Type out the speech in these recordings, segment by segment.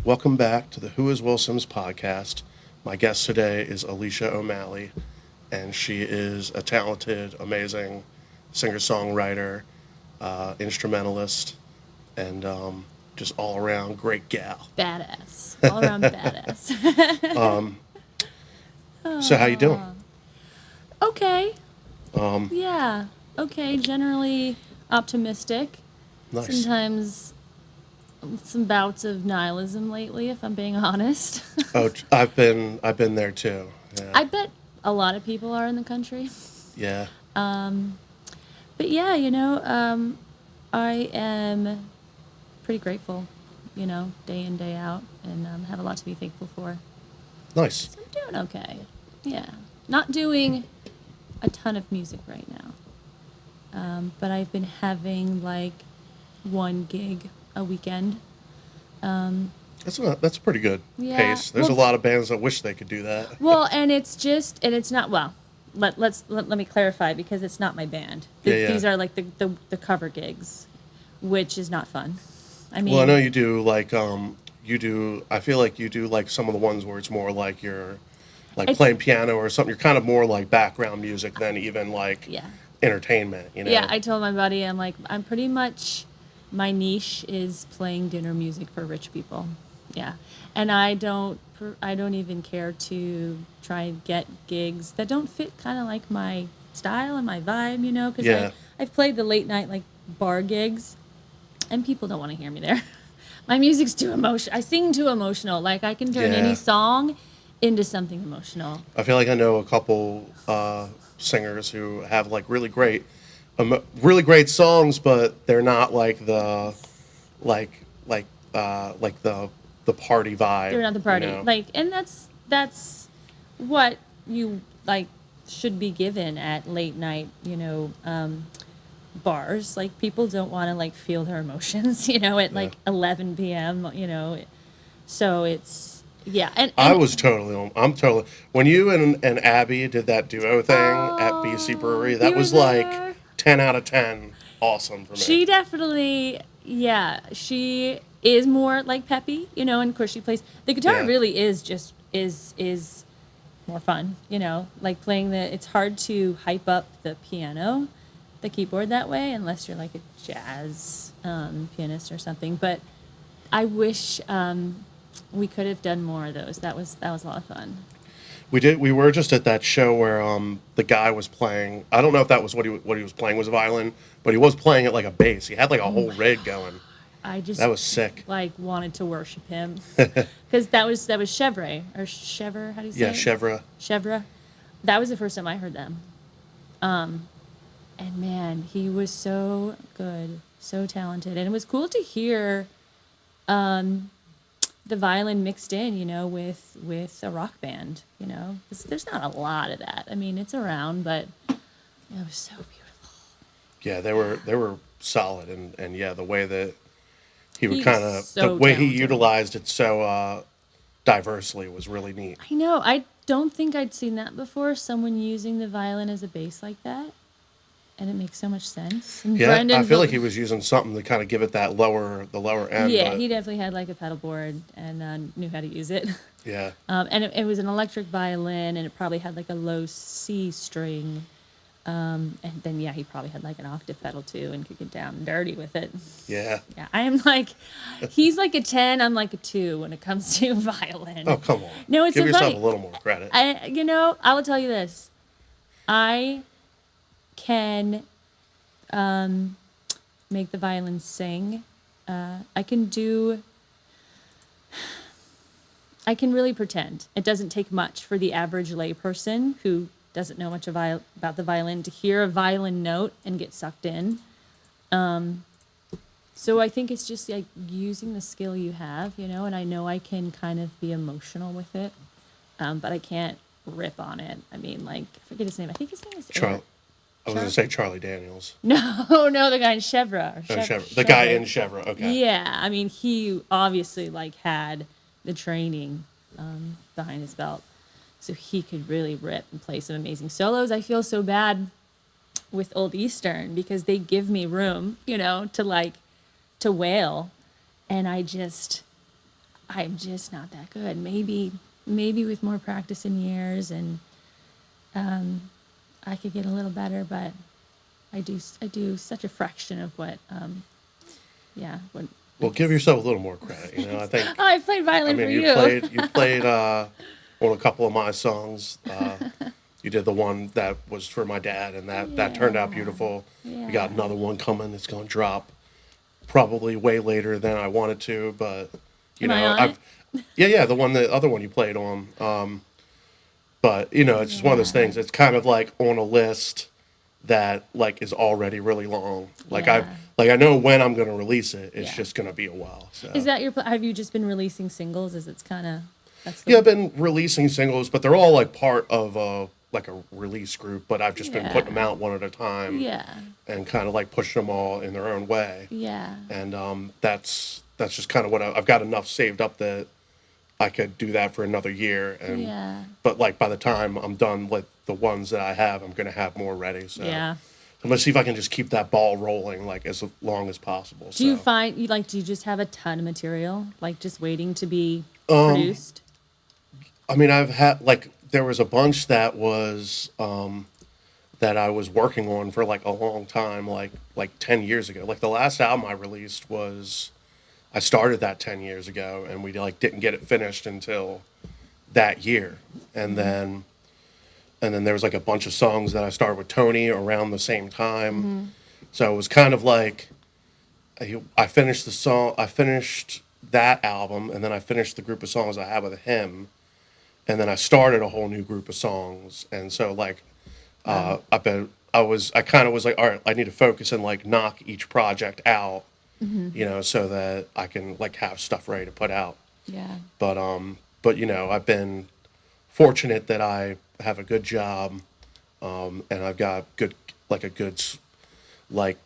Welcome back to the Who is Will Sims podcast. My guest today is Alisha O'Malley, and she is a talented, amazing singer-songwriter, instrumentalist, and just all-around great gal. Badass. All around badass. So how you doing? Okay. Yeah. Okay. Generally optimistic. Nice. Sometimes some bouts of nihilism lately, if I'm being honest. Oh, I've been there too. Yeah. I bet a lot of people are in the country. Yeah. But yeah, I am pretty grateful, day in, day out, and have a lot to be thankful for. Nice. So I'm doing okay. Yeah. Not doing a ton of music right now. But I've been having like one gig a weekend. That's a pretty good Yeah. pace. There's Well, a lot of bands that wish they could do that. Well, and it's not, well, let me clarify, because it's not my band. Yeah. These are like the cover gigs, which is not fun. I mean, Well, I know you do like I feel like you do like some of the ones where it's more like you're like It's- playing piano or something. You're kind of more like background music than even like yeah. entertainment, you know? Yeah, I told my buddy, I'm pretty much, my niche is playing dinner music for rich people. Yeah. And I don't even care to try and get gigs that don't fit kind of like my style and my vibe, because Yeah. I've played the late night like bar gigs, and people don't want to hear me there. My music's too emotional. I sing too emotional. Like, I can turn Yeah. any song into something emotional. I feel like I know a couple singers who have like really great songs, but they're not like the the party vibe. They're not the party. You know? Like, and that's what you like should be given at late night, bars. Like, people don't want to like feel their emotions, at like 11 p.m. So it's and I'm totally. When you and Abby did that duo thing at BC Brewery, that you were was there. like 10 out of 10. Awesome for me. She definitely, she is more like peppy, and of course she plays the guitar. Yeah. Really is just is more fun, like playing it's hard to hype up the piano, the keyboard that way, unless you're like a jazz pianist or something. But I wish we could have done more of those. That was a lot of fun. We were just at that show where the guy was playing. I don't know if that was what he was playing was a violin, but he was playing it like a bass. He had like a whole rig going. That was sick. Like, wanted to worship him, because that was Chevre or Chever. How do you say Yeah, it? Chevra. That was the first time I heard them. And man, he was so good, so talented, and it was cool to hear the violin mixed in, with a rock band. 'Cause there's not a lot of that. I mean, it's around, but it was so beautiful. Yeah, they were solid, and yeah, the way that he would He's kind of so the way he talented. utilized it so diversely was really neat. I know. I don't think I'd seen that before. Someone using the violin as a bass like that, and it makes so much sense. And Yeah, Brendan I feel like he was using something to kind of give it the lower end. Yeah, but, he definitely had like a pedal board and knew how to use it. yeah. And it was an electric violin, and it probably had like a low C string. And then, he probably had like an octave pedal too, and could get down and dirty with it. Yeah. Yeah, I am like, he's like a 10, I'm like a 2 when it comes to violin. Oh, come on. No, it's Give so yourself funny. a little more credit. I will tell you this. I can make the violin sing. I can really pretend. It doesn't take much for the average layperson who doesn't know much about the violin to hear a violin note and get sucked in. So I think it's just like using the skill you have, and I know I can kind of be emotional with it, but I can't rip on it. I mean, like, I forget his name. I think his name is I was going to say Charlie Daniels. No, the guy in Chevra. The guy in Chevra. Okay. Yeah, I mean, he obviously like had the training behind his belt, so he could really rip and play some amazing solos. I feel so bad with Old Eastern because they give me room, to wail, and I'm just not that good. Maybe with more practice and years, and I could get a little better, but I do such a fraction of what what. Well, give yourself a little more credit. I think. Oh, I played I violin mean, for you played on a couple of my songs. You did the one that was for my dad, and that turned out beautiful. We got Yeah. another one coming. It's going to drop probably way later than I wanted to, but Am I on I've yeah, the other one you played on. But it's just one of those Yeah. things. It's kind of like on a list that like is already really long. Yeah. I know when I'm going to release it. It's Yeah. just going to be a while. So Is that have you just been releasing singles? Is it's kind of that's the yeah, I've been releasing singles, but they're all like part of a release group. But I've just been putting them out one at a time yeah, and kind of like pushing them all in their own way. yeah, And that's just kind of what I've got enough saved up that I could do that for another year. And yeah, but like by the time I'm done with the ones that I have, I'm gonna have more ready. So yeah. I'm gonna see if I can just keep that ball rolling like as long as possible. Do you find do you just have a ton of material like just waiting to be produced? I mean, I've had like there was a bunch that was that I was working on for like a long time, like 10 years ago. Like the last album I released was I started that 10 years ago, and we like didn't get it finished until that year. And then there was like a bunch of songs that I started with Tony around the same time. So it was kind of like I finished the song, I finished that album, and then I finished the group of songs I had with him, and then I started a whole new group of songs. And so like I kind of was like, all right, I need to focus and like knock each project out, so that I can like have stuff ready to put out. Yeah, But I've been fortunate that I have a good job, and I've got a good like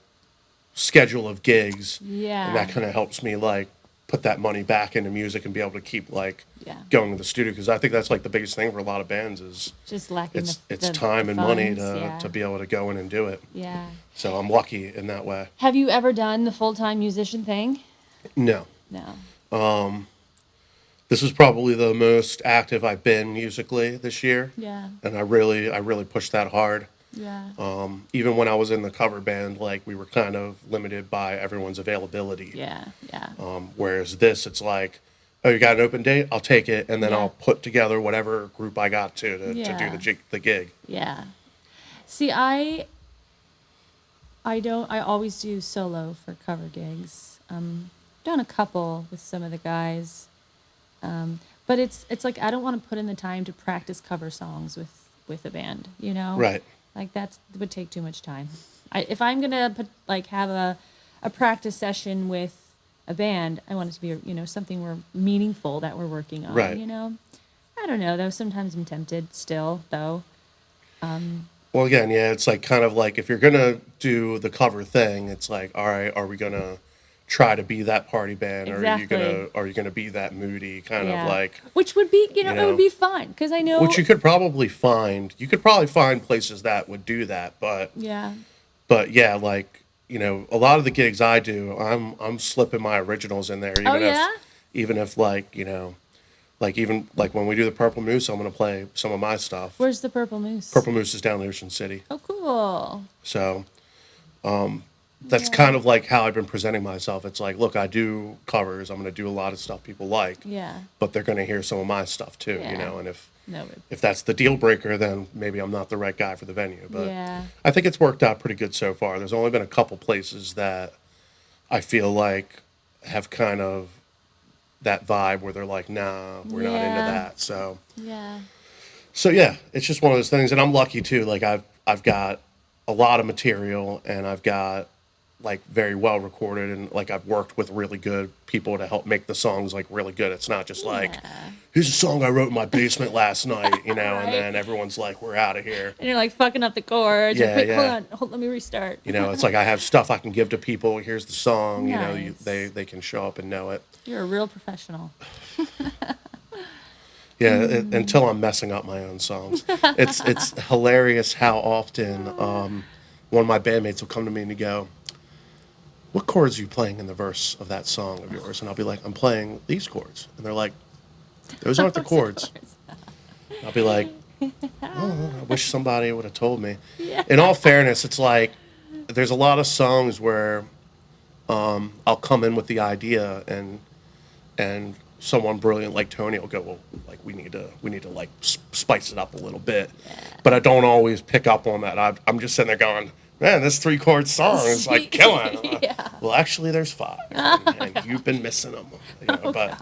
schedule of gigs, yeah, and that kind of helps me like put that money back into music and be able to keep like yeah. going to the studio, because I think that's like the biggest thing for a lot of bands is Just lacking it's the time and money funds, to be able to go in and do it. Yeah. So I'm lucky in that way. Have you ever done the full-time musician thing? No. No. This is probably the most active I've been musically this year. Yeah. And I really pushed that hard. Yeah. Even when I was in the cover band, like we were kind of limited by everyone's availability. Yeah. Yeah. Whereas this, it's like, oh, you got an open date? I'll take it, and then Yeah. I'll put together whatever group I got to do the gig. Yeah. See, I always do solo for cover gigs. Done a couple with some of the guys. But it's like I don't want to put in the time to practice cover songs with a band, Right. Like that would take too much time. If I'm gonna have a practice session with a band, I want it to be something meaningful that we're working on. Right. I don't know though. Sometimes I'm tempted still though. Well, again, yeah, it's like kind of like if you're gonna do the cover thing, it's like, all right, are we gonna try to be that party band, or Exactly. are you gonna be that moody kind Yeah. of like? Which would be it know, would be fun because I know. Which you could probably find. You could probably find places that would do that, Yeah. but yeah, like a lot of the gigs I do, I'm slipping my originals in there, Oh yeah. even if like even like when we do the Purple Moose, I'm gonna play some of my stuff. Where's the Purple Moose? Purple Moose is down in Ocean City, Oh, cool. so that's kind of like how I've been presenting myself. It's like, look, I do covers. I'm gonna do a lot of stuff people like, Yeah. but they're gonna hear some of my stuff too, Yeah. and No. if that's the deal breaker, then maybe I'm not the right guy for the venue. But Yeah. I think it's worked out pretty good so far. There's only been a couple places that I feel like have kind of that vibe where they're like, nah, we're not into Yeah. that. So Yeah. yeah, it's just one of those things. And I'm lucky too. Like I've got a lot of material, and I've got like very well recorded, and like I've worked with really good people to help make the songs like really good. It's not just like, Yeah. here's a song I wrote in my basement last night, Right. and then everyone's like, we're out of here. And you're like fucking up the chords. Yeah, Quick, yeah. Hold on. Let me restart. It's like I have stuff I can give to people. Here's the song. Nice. They can show up and know it. You're a real professional. Yeah, until I'm messing up my own songs. It's hilarious how often one of my bandmates will come to me and go, what chords are you playing in the verse of that song of yours? And I'll be like, I'm playing these chords. And they're like, those aren't the chords. I'll be like, oh, I wish somebody would have told me. Yeah. In all fairness, it's like there's a lot of songs where I'll come in with the idea and someone brilliant like Tony will go, well, like we need to like spice it up a little bit. But I don't always pick up on that. I'm just sitting there going, man, this 3-chord song is like killing. Yeah. Well, actually, there's 5, and you've been missing them. Oh, But gosh.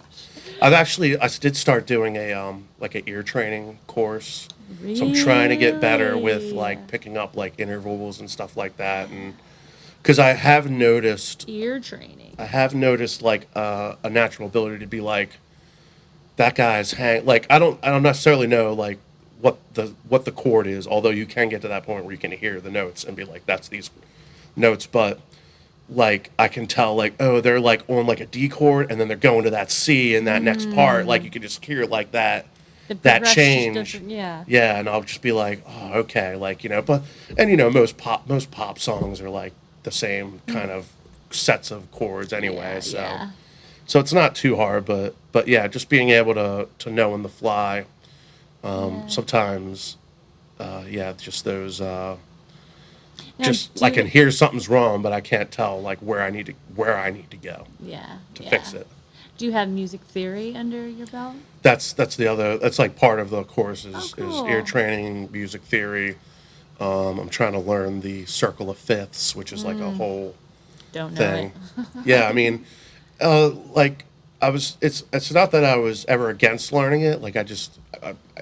I did start doing a like an ear training course. So I'm trying to get better with Really? like picking up like intervals and stuff like that, and because I have noticed Ear training. like a natural ability to be like that guy's like I don't necessarily know like what the chord is, although you can get to that point where you can hear the notes and be like that's these notes, but like I can tell like, oh, they're like on like a D chord and then they're going to that C in that next part, like you can just hear like that The that progression's change. different, yeah. Yeah, and I'll just be like, oh, okay, like, but and most pop songs are like the same kind of sets of chords anyway, Yeah, so yeah. so it's not too hard, but yeah, just being able to know on the fly. Yeah. Sometimes yeah, just those Now, just do I can you- hear something's wrong, but I can't tell like where I need to go Yeah. to yeah. fix it. Do you have music theory under your belt? That's that's like part of the course is cool. ear training, music theory. I'm trying to learn the circle of fifths, which is like a whole Don't know thing. it. Yeah, I mean, like it's not that I was ever against learning it. Like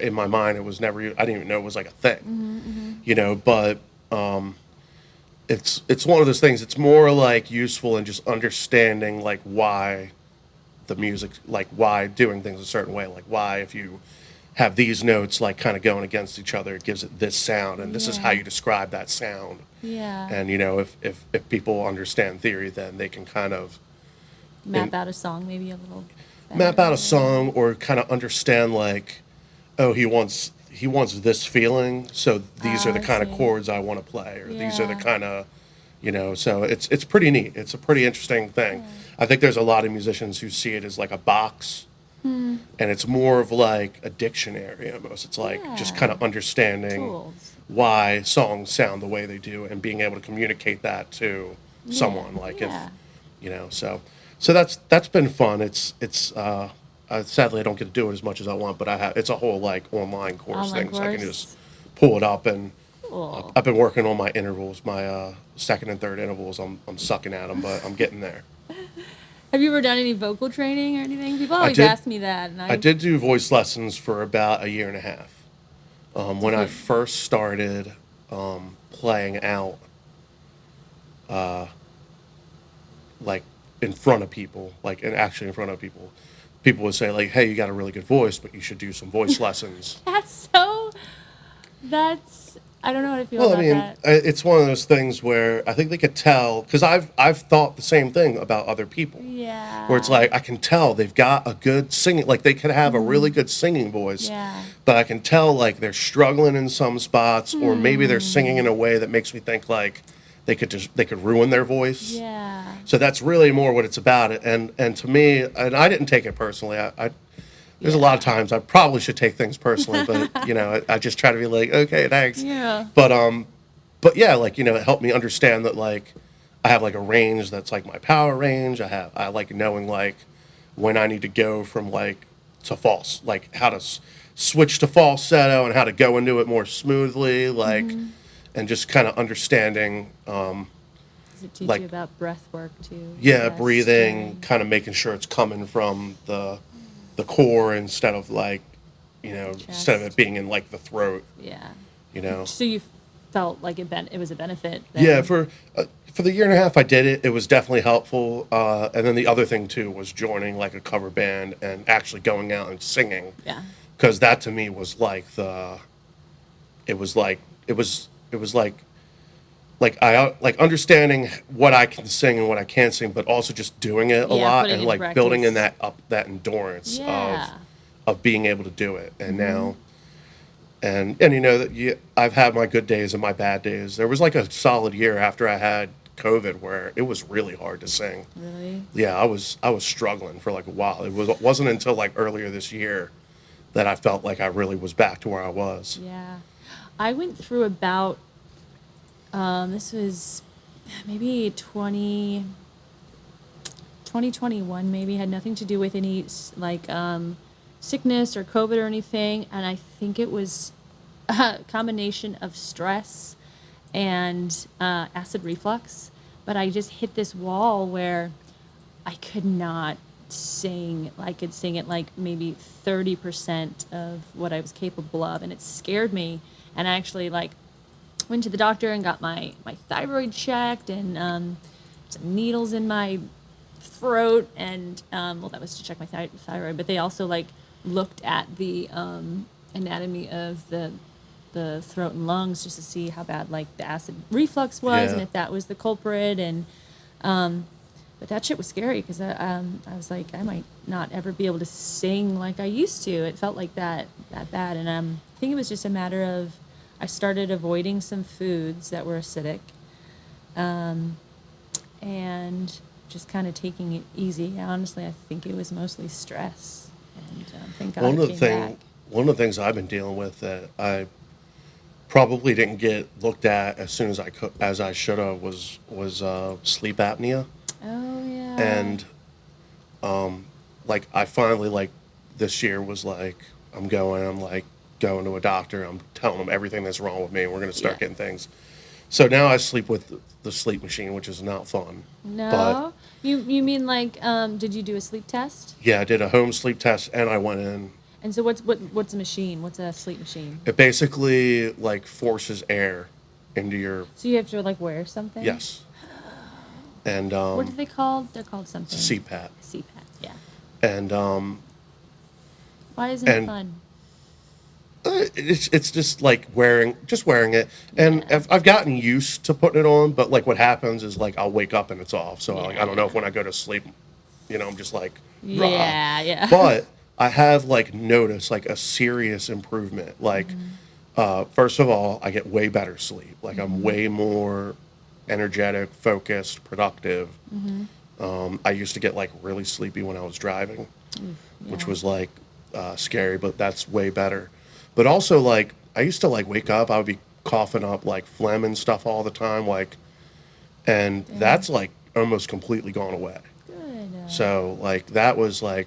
in my mind, it was never. I didn't even know it was like a thing. But it's one of those things. It's more like useful in just understanding like why the music, like why doing things a certain way, like why if you have these notes like kind of going against each other, it gives it this sound, and this is how Yeah. you describe that sound. Yeah. And if people understand theory, then they can kind of Map out a song maybe a little map better. out a song or kind of understand like, oh, he wants this feeling, so these are the I kind of see. chords I want to play, or these are the Yeah. kind of, so it's pretty neat. It's a pretty interesting thing. I think there's a lot of musicians who see it as like a box, and it's more of like a dictionary almost. It's like just kind of understanding Tools. why songs sound the way they do and being able to communicate that to someone like yeah. if so that's been fun. It's sadly I don't get to do it as much as I want, but it's a whole like online course Online thing, so I can course. just pull it up, and Cool. I've been working on my intervals, my second and third intervals. I'm sucking at them, but I'm getting there. Have you ever done any vocal training or anything? People always did- ask me that, and I did do voice lessons for about a year and a half. When I first started playing out, like in front of people, like and actually in front of people, people would say like, "Hey, you got a really good voice, but you should do some voice lessons." That's I don't know how to feel Well, I about mean, that. it's one of those things where I think they could tell because I've thought the same thing about other people. Yeah. Where it's like I can tell they've got a good singing, like they could have a really good singing voice, Yeah. but I can tell like they're struggling in some spots, or maybe they're singing in a way that makes me think like they could ruin their voice. Yeah. So that's really more what it's about. And to me, and I didn't take it personally. There's a lot of times I probably should take things personally, but I just try to be like, okay, thanks. Yeah. But yeah, like it helped me understand that like I have like a range that's like my power range. I like knowing like when I need to go from like to false, like how to switch to falsetto and how to go into it more smoothly, like and just kind of understanding. Does it teach like- you about breath work too? Yeah, Rest breathing, and- kind of making sure it's coming from the core instead of like, instead of it Chest. being in like the throat, Yeah. So you felt like it was a benefit. Then? Yeah, for the year and a half I did it, it was definitely helpful. And then the other thing too was joining like a cover band and actually going out and singing. Yeah. Because that to me was like it was like I like understanding what I can sing and what I can't sing, but also just doing it a Yeah, lot putting and in like building in practice. that endurance Yeah. of being able to do it. And now and that I've had my good days and my bad days. There was like a solid year after I had COVID where it was really hard to sing. Really? Yeah, I was struggling for like a while. It wasn't until like earlier this year that I felt like I really was back to where I was. Yeah. I went through about, this was maybe 2021, maybe, had nothing to do with any sickness or COVID or anything. And I think it was a combination of stress and acid reflux. But I just hit this wall where I could not sing. I could sing at like maybe 30% of what I was capable of, and it scared me. And I actually like went to the doctor and got my thyroid checked, and some needles in my throat, and well, that was to check my thyroid, but they also like looked at the anatomy of the throat and lungs just to see how bad like the acid reflux was, and Yeah. if that was the culprit. And but that shit was scary because I was like, I might not ever be able to sing like I used to. It felt like that bad, and I think it was just a matter of I started avoiding some foods that were acidic, and just kind of taking it easy. Honestly, I think it was mostly stress, and thank God One it of the came thing, back. one of the things I've been dealing with that I probably didn't get looked at as soon as I should have was sleep apnea. Oh yeah. And like I finally like this year was like I'm like going to a doctor. I'm telling them everything that's wrong with me. We're going to start Yeah. getting things. So now I sleep with the sleep machine, which is not fun. But No, you mean like did you do a sleep test? yeah, I did a home sleep test and I went in. And so what's a machine? What's a sleep machine? It basically like forces air into your, So you have to like wear something? yes, and What are they called? They're called something. CPAP, CPAP. Yeah. and Why isn't it and fun? it's just like wearing it, and Yeah. I've gotten used to putting it on. But like what happens is like I'll wake up and it's off. So like Yeah, I don't know if yeah. when I go to sleep, I'm just like, rah. Yeah, yeah. But I have like noticed like a serious improvement. Like first of all, I get way better sleep. Like I'm way more energetic, focused, productive. I used to get like really sleepy when I was driving, which Yeah. was like scary, but that's way better. But also, like, I used to like wake up, I would be coughing up like phlegm and stuff all the time, like, and Damn. that's like almost completely gone away. Good. So, like, that was like,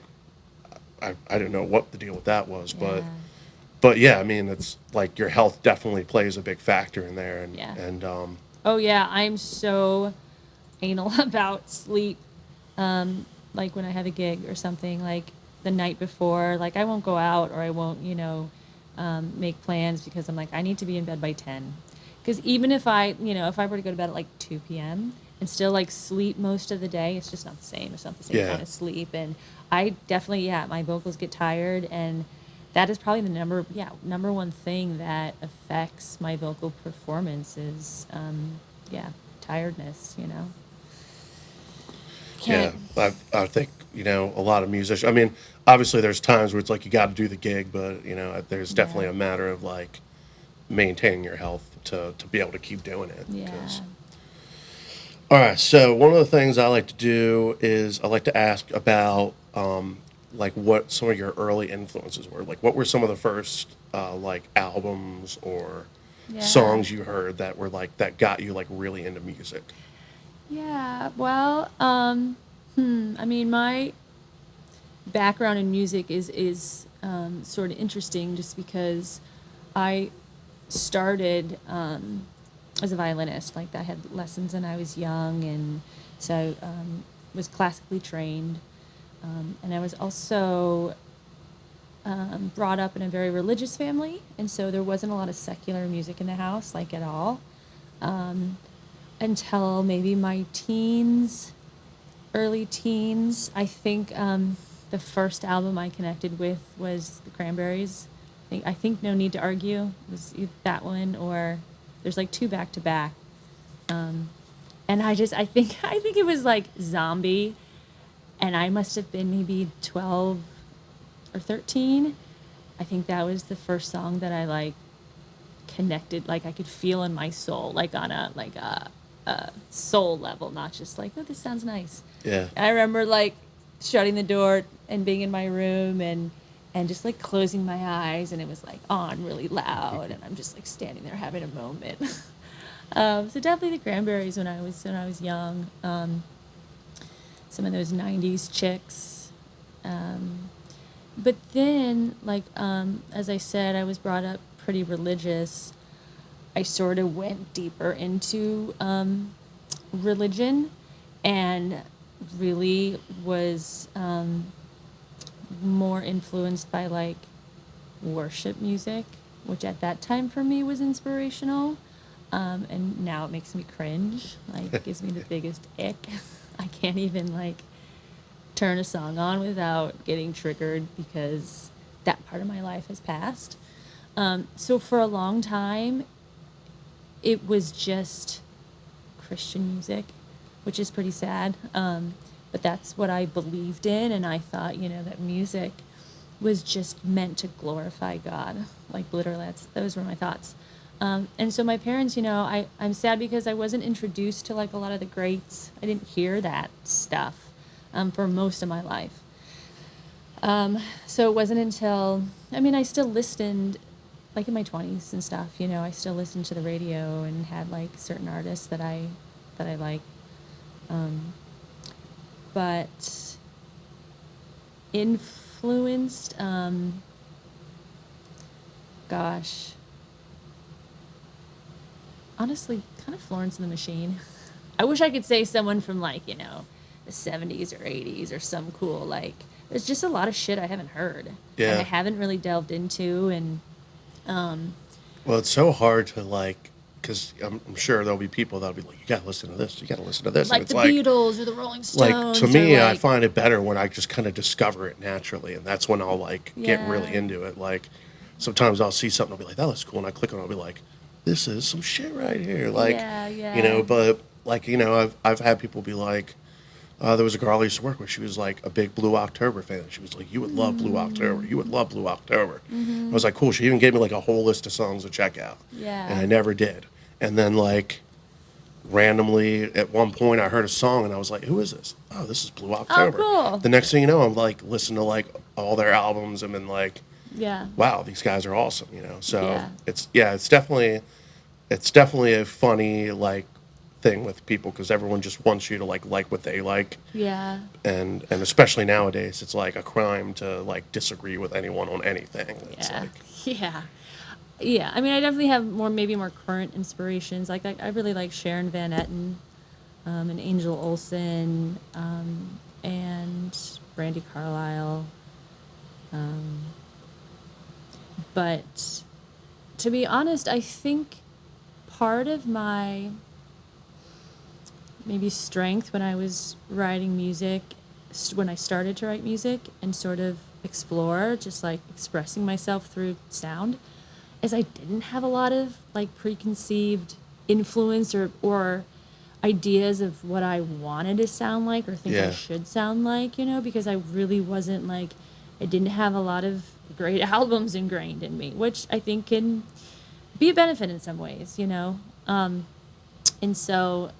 I didn't know what the deal with that was, Yeah. but yeah, I mean, it's like your health definitely plays a big factor in there, Yeah. and Oh yeah, I'm so anal about sleep. Like when I have a gig or something, like the night before, like I won't go out or I won't, make plans because I'm like, I need to be in bed by 10. Because even if if I were to go to bed at like 2 p.m. and still like sleep most of the day, it's just not the same. It's not the same yeah, kind of sleep. And I definitely, yeah, my vocals get tired. And that is probably the number one thing that affects my vocal performance is, tiredness. yeah. Can't, I think a lot of musicians. I mean, obviously, there's times where it's like you got to do the gig, but there's definitely yeah, a matter of like maintaining your health to be able to keep doing it. yeah. All right, so one of the things I like to do is I like to ask about like what some of your early influences were. Like, what were some of the first like albums or Yeah. songs you heard that were like that got you like really into music? Yeah. Well, I mean, my background in music is sort of interesting just because I started as a violinist. Like I had lessons when I was young, and so was classically trained. And I was also brought up in a very religious family, and so there wasn't a lot of secular music in the house, like at all, until maybe my early teens. I think the first album I connected with was the Cranberries. I think No Need to Argue was either that one, or there's like two back to back. And I think it was like Zombie, and I must have been maybe 12 or 13. I think that was the first song that I like connected, like I could feel in my soul, like on a soul level, not just like, oh, this sounds nice. Yeah. I remember like shutting the door and being in my room and just like closing my eyes, and it was like on really loud, and I'm just like standing there having a moment. So definitely the Cranberries when I was young. Some of those '90s chicks. But then, like, as I said, I was brought up pretty religious. I sort of went deeper into religion, and really was more influenced by like worship music, which at that time for me was inspirational. And now it makes me cringe. Like, it gives me the biggest ick. I can't even like turn a song on without getting triggered because that part of my life has passed. So for a long time, it was just Christian music, which is pretty sad. But that's what I believed in, and I thought, that music was just meant to glorify God. Like, literally, those were my thoughts. And so my parents, I'm sad because I wasn't introduced to like a lot of the greats. I didn't hear that stuff for most of my life. So it wasn't until, I still listened, like in my 20s and stuff, I still listened to the radio and had like certain artists that I like. But influenced, honestly, kind of Florence and the Machine. I wish I could say someone from like, the 70s or 80s or some cool, like, there's just a lot of shit I haven't heard. Yeah. And I haven't really delved into, and Well, it's so hard to like, because I'm sure there'll be people that'll be like, you gotta listen to this, you gotta listen to this. like and it's the Beatles or the Rolling Stones. Like, to me, or I like, find it better when I just kind of discover it naturally, and that's when I'll like get Yeah. really into it. Like, sometimes I'll see something, I'll be like, that looks cool, and I click on it, I'll be like, this is some shit right here. Like, Yeah. but like, I've had people be like, there was a girl I used to work with. She was like a big Blue October fan. She was like, you would love Blue October. You would love Blue October. I was like, cool. She even gave me like a whole list of songs to check out. Yeah. And I never did. And then like randomly at one point I heard a song and I was like, who is this? Oh, this is Blue October. cool. The next thing you know, I'm like listening to like all their albums and been like, Yeah. wow, these guys are awesome, So Yeah. it's definitely a funny like thing with people because everyone just wants you to like what they like. Yeah. And especially nowadays, it's like a crime to like disagree with anyone on anything. It's Yeah. like, Yeah. I definitely have maybe more current inspirations. Like I really like Sharon Van Etten, and Angel Olsen, and Brandi Carlile. But to be honest, I think part of my maybe strength when I was writing music, when I started to write music and sort of explore, just like expressing myself through sound, is I didn't have a lot of like preconceived influence or ideas of what I wanted to sound like or think I Yeah. should sound like, because I really wasn't like, I didn't have a lot of great albums ingrained in me, which I think can be a benefit in some ways, and so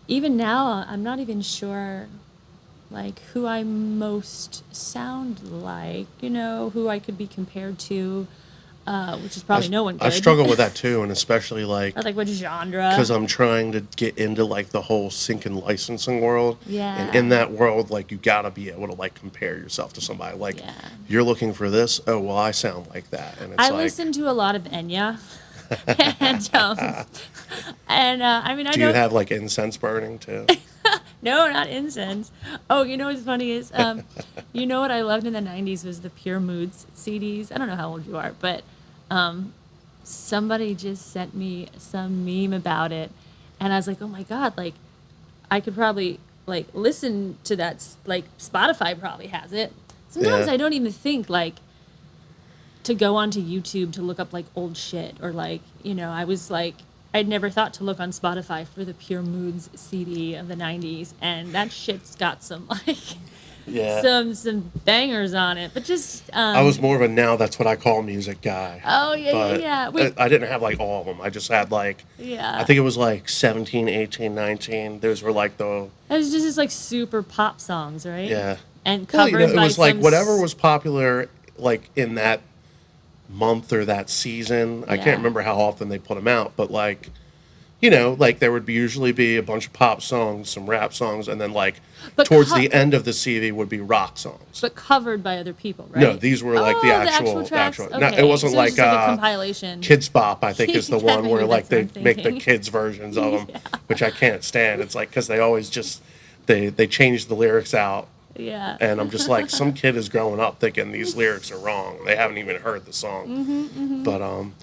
even now, I'm not even sure, like, who I most sound like, who I could be compared to, which is probably no one could. I struggle with that too, and especially like Or like what genre. because I'm trying to get into like the whole sync and licensing world. Yeah. And in that world, like you gotta be able to like compare yourself to somebody. Like Yeah. you're looking for this. Oh well, I sound like that. And it's I like, listen to a lot of Enya. and I do know. you have like incense burning too? No, not incense. Oh, what's funny is, what I loved in the 90s was the Pure Moods CDs. I don't know how old you are, but somebody just sent me some meme about it. And I was like, oh my God, like, I could probably, like, listen to that. Like, Spotify probably has it. Sometimes Yeah. I don't even think, like, to go onto YouTube to look up, like, old shit. Or, like, I was like, I'd never thought to look on Spotify for the Pure Moods CD of the 90s, and that shit's got some, like, Yeah. some bangers on it, but just I was more of a now that's what I call music guy. oh yeah, But yeah. Wait, I didn't have like all of them. I just had like, I yeah. think it was like 17, 18, 19. Those were like the, It was just like super pop songs, right? yeah. And Well, covered it by was like some whatever was popular like in that month or that season. I can't yeah. remember how often they put them out, but like, like there would usually be a bunch of pop songs, some rap songs, and then like But towards the end of the CD would be rock songs. but covered by other people, right? No, these were like the Oh, actual, tracks. No, Okay. it wasn't So it was like just like a compilation. Kids Bop. I think is the Yeah, one where maybe like that's what they I'm make the thinking. kids versions of them, Yeah. which I can't stand. It's like because they always just they change the lyrics out, Yeah. and I'm just like some kid is growing up thinking these lyrics are wrong. They haven't even heard the song.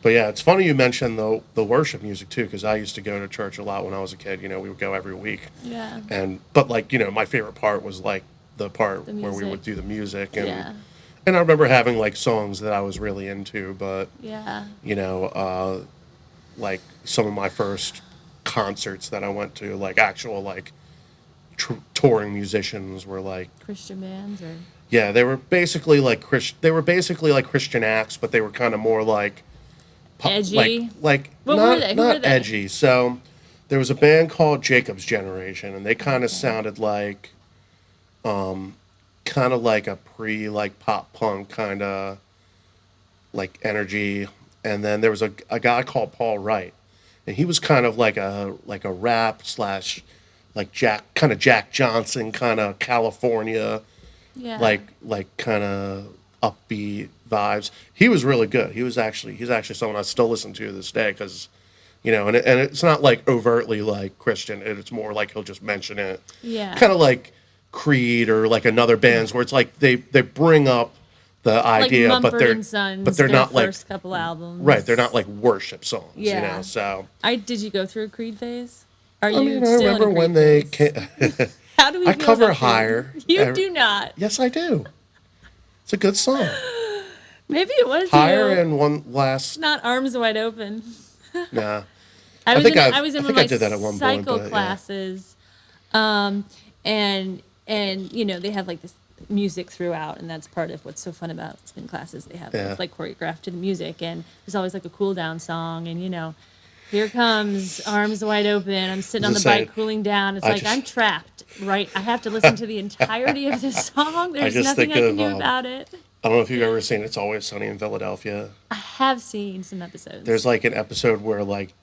But yeah, it's funny you mentioned the worship music too, because I used to go to church a lot when I was a kid. We would go every week, Yeah. but like my favorite part was like the part The where we would music. do the music, Yeah. and I remember having like songs that I was really into, but Yeah. like some of my first concerts that I went to, like actual like touring musicians were like, Christian bands or yeah, they were basically like Christian acts, but they were kind of more like edgy. like What not were they? Who were not they? edgy. So there was a band called Jacob's Generation, and they kind of sounded like kind of like a pre like pop punk kind of like energy. And then there was a guy called Paul Wright, and he was kind of like a rap slash like Jack Johnson kind of California Yeah. like kind of upbeat vibes. He was really good. He's actually someone I still listen to this day because and it's not like overtly like Christian. It's more like he'll just mention it, Yeah. kind of like Creed or like another bands where it's like they bring up the Like idea, Mumford and Sons, but they're their not like first couple albums. right. They're not like worship songs, Yeah. So Did you go through a Creed phase? Are I you mean, I still remember in a Creed when they phase? came. How do we I feel cover about Creed? Higher. You do not. Yes, I do. It's a good song. Maybe it was Higher you. and one last. Not Arms Wide Open. Nah. I was think in, I've- I was in I one think I of my did that at one point, cycle but, yeah. classes, and they have like this music throughout, and that's part of what's so fun about spin classes. They have Yeah. it's like choreographed to the music, and there's always like a cool down song, and here comes Arms Wide Open. I'm sitting on the Just saying, bike cooling down. It's I like just- I'm trapped, right? I have to listen to the entirety of this song. There's just nothing think I can of, do about it. I don't know if you've ever seen It's Always Sunny in Philadelphia. I have seen some episodes. There's like an episode where like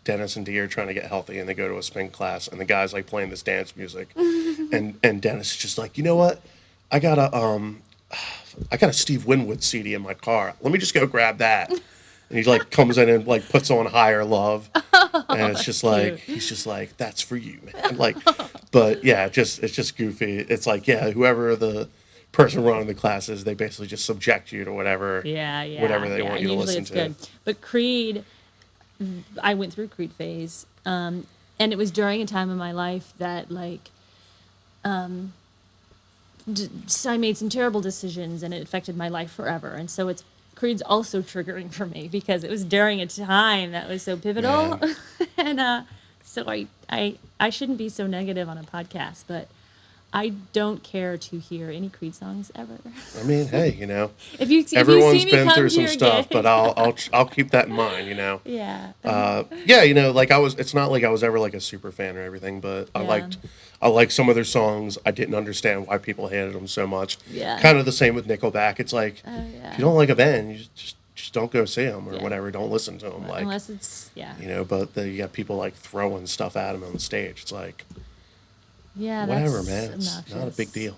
Dennis and Dee are trying to get healthy, and they go to a spin class, and the guy's like playing this dance music, and Dennis is just like, you know what? I got a Steve Winwood CD in my car. Let me just go grab that. And he like comes in and like puts on Higher Love, and it's just like cute. he's just like, that's for you, man. Like, but yeah, it's just goofy. It's like, yeah, whoever the person running the classes, they basically just subject you to whatever whatever they want you to usually listen it's to. good. But Creed, I went through Creed phase, and it was during a time in my life that like I made some terrible decisions, and it affected my life forever. And so Creed's also triggering for me because it was during a time that was so pivotal, Man. and so I shouldn't be so negative on a podcast, but I don't care to hear any Creed songs ever. I mean, hey, If you everyone's see me been come through to some your stuff, gig- but I'll keep that in mind. yeah. Yeah, like it's not like I was ever like a super fan or everything, but Yeah. I liked some of their songs. I didn't understand why people hated them so much. Yeah. Kind of the same with Nickelback. It's like, yeah. if you don't like a band, you just don't go see them or Yeah. whatever. Don't listen to them. Like, Unless it's but you got people like throwing stuff at them on the stage. It's like, yeah, whatever, that's man. It's not a obnoxious. big deal.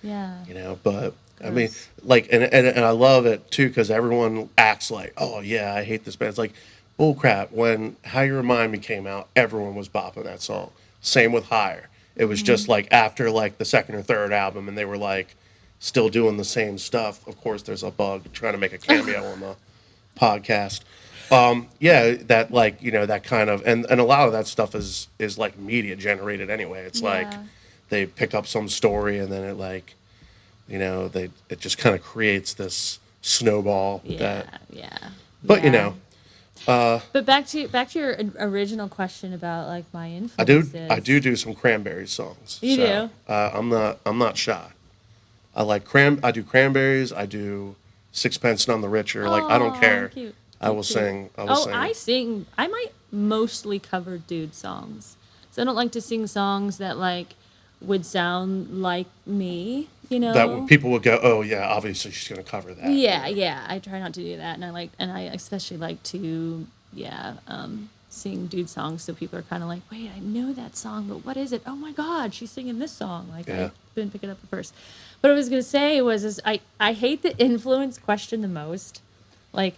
Yeah. But I mean, Gross. like, and I love it too because everyone acts like, oh yeah, I hate this band. It's like, bull crap. When How You Remind Me came out, everyone was bopping that song. Same with Higher. It was just like after like the second or third album, and they were like still doing the same stuff. Of course, there's a bug trying to make a cameo on the podcast. Yeah, that like that kind of and a lot of that stuff is like media generated anyway. It's like Yeah. they pick up some story and then it like it just kind of creates this snowball. Yeah. But Yeah. But back to your original question about like my I do influences. do some Cranberries songs. You so, I'm not shy. I do Cranberries. I do Sixpence None the Richer. Like I don't Oh, care. cute. I will Cute. sing. I will Oh, sing. I sing. I might mostly cover dude songs. So I don't like to sing songs that like would sound like me, you That know? people would go, oh yeah, obviously she's gonna cover that. Yeah, you know? yeah. I try not to do that, and I especially like to, yeah, sing dude songs. So people are kind of like, wait, I know that song, but what is it? Oh my God, she's singing this song. Like Yeah. I didn't pick it up at first. But what I was gonna say was, I hate the influence question the most, like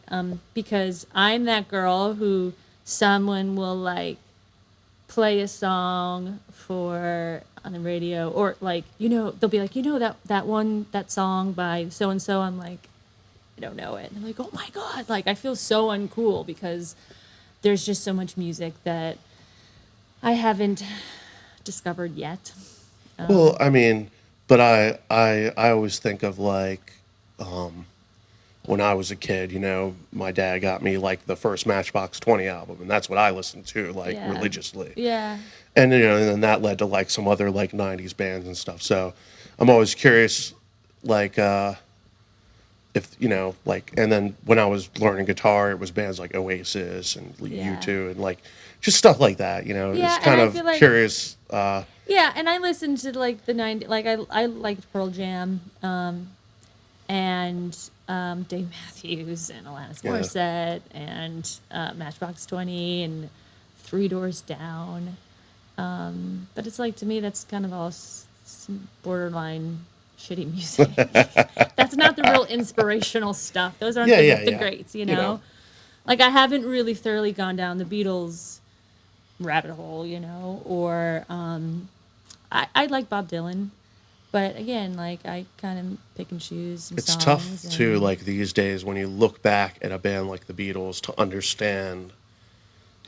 because I'm that girl who someone will like play a song for on the radio, or like, they'll be like, that song by so and so. I'm like, I don't know it. And I'm like, oh my God, like I feel so uncool because there's just so much music that I haven't discovered yet. Well, I mean, but I always think of like when I was a kid, my dad got me like the first Matchbox 20 album, and that's what I listened to like Yeah. religiously. Yeah. And and then that led to like some other like 90s bands and stuff. So I'm always curious, like if like, and then when I was learning guitar, it was bands like Oasis and Yeah. U2 and like just stuff like that. Yeah, It's and kind I of feel like- curious. Yeah, and I listened to like the 90s, like I liked Pearl Jam, and Dave Matthews and Alanis Yeah. Morissette and Matchbox 20 and Three Doors Down. But it's like, to me, that's kind of all some borderline shitty music. That's not the real inspirational stuff. Those aren't the greats, you know? Like, I haven't really thoroughly gone down the Beatles rabbit hole, or I like Bob Dylan. But again, like, I kind of pick and choose some It's songs. tough too, like these days when you look back at a band like the Beatles to understand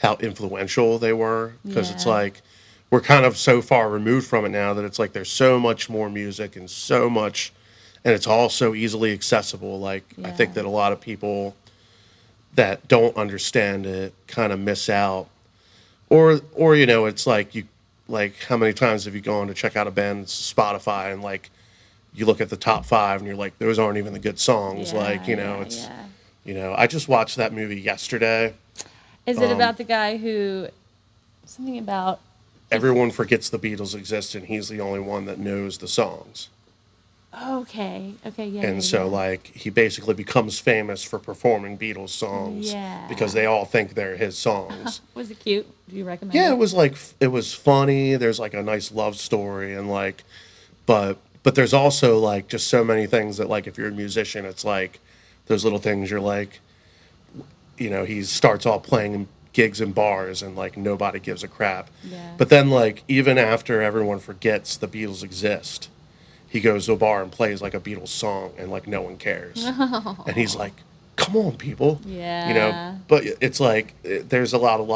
how influential they were, because it's Yeah. like we're kind of so far removed from it now that it's like there's so much more music and so much, and it's all so easily accessible. Like I think Yeah. that a lot of people that don't understand it kind of miss out, or it's like how many times have you gone to check out a band's Spotify and like you look at the top 5 and you're like, those aren't even the good songs. Yeah, Like, yeah, it's, yeah. I just watched that movie yesterday. Is it about the guy who, something about, Everyone forgets the Beatles exist and he's the only one that knows the songs. okay, yeah. And yeah, so, yeah. like, he basically becomes famous for performing Beatles songs Yeah. because they all think they're his songs. Was it cute? Do you recommend Yeah, it? it was like, it was funny. There's like a nice love story and like, but there's also like just so many things that like, if you're a musician, it's like those little things you're like, he starts off playing gigs in bars and like nobody gives a crap. Yeah. But then like, even after everyone forgets the Beatles exist, he goes to a bar and plays like a Beatles song and like no one cares. And he's like, come on, people. Yeah. But it's like, there's a lot of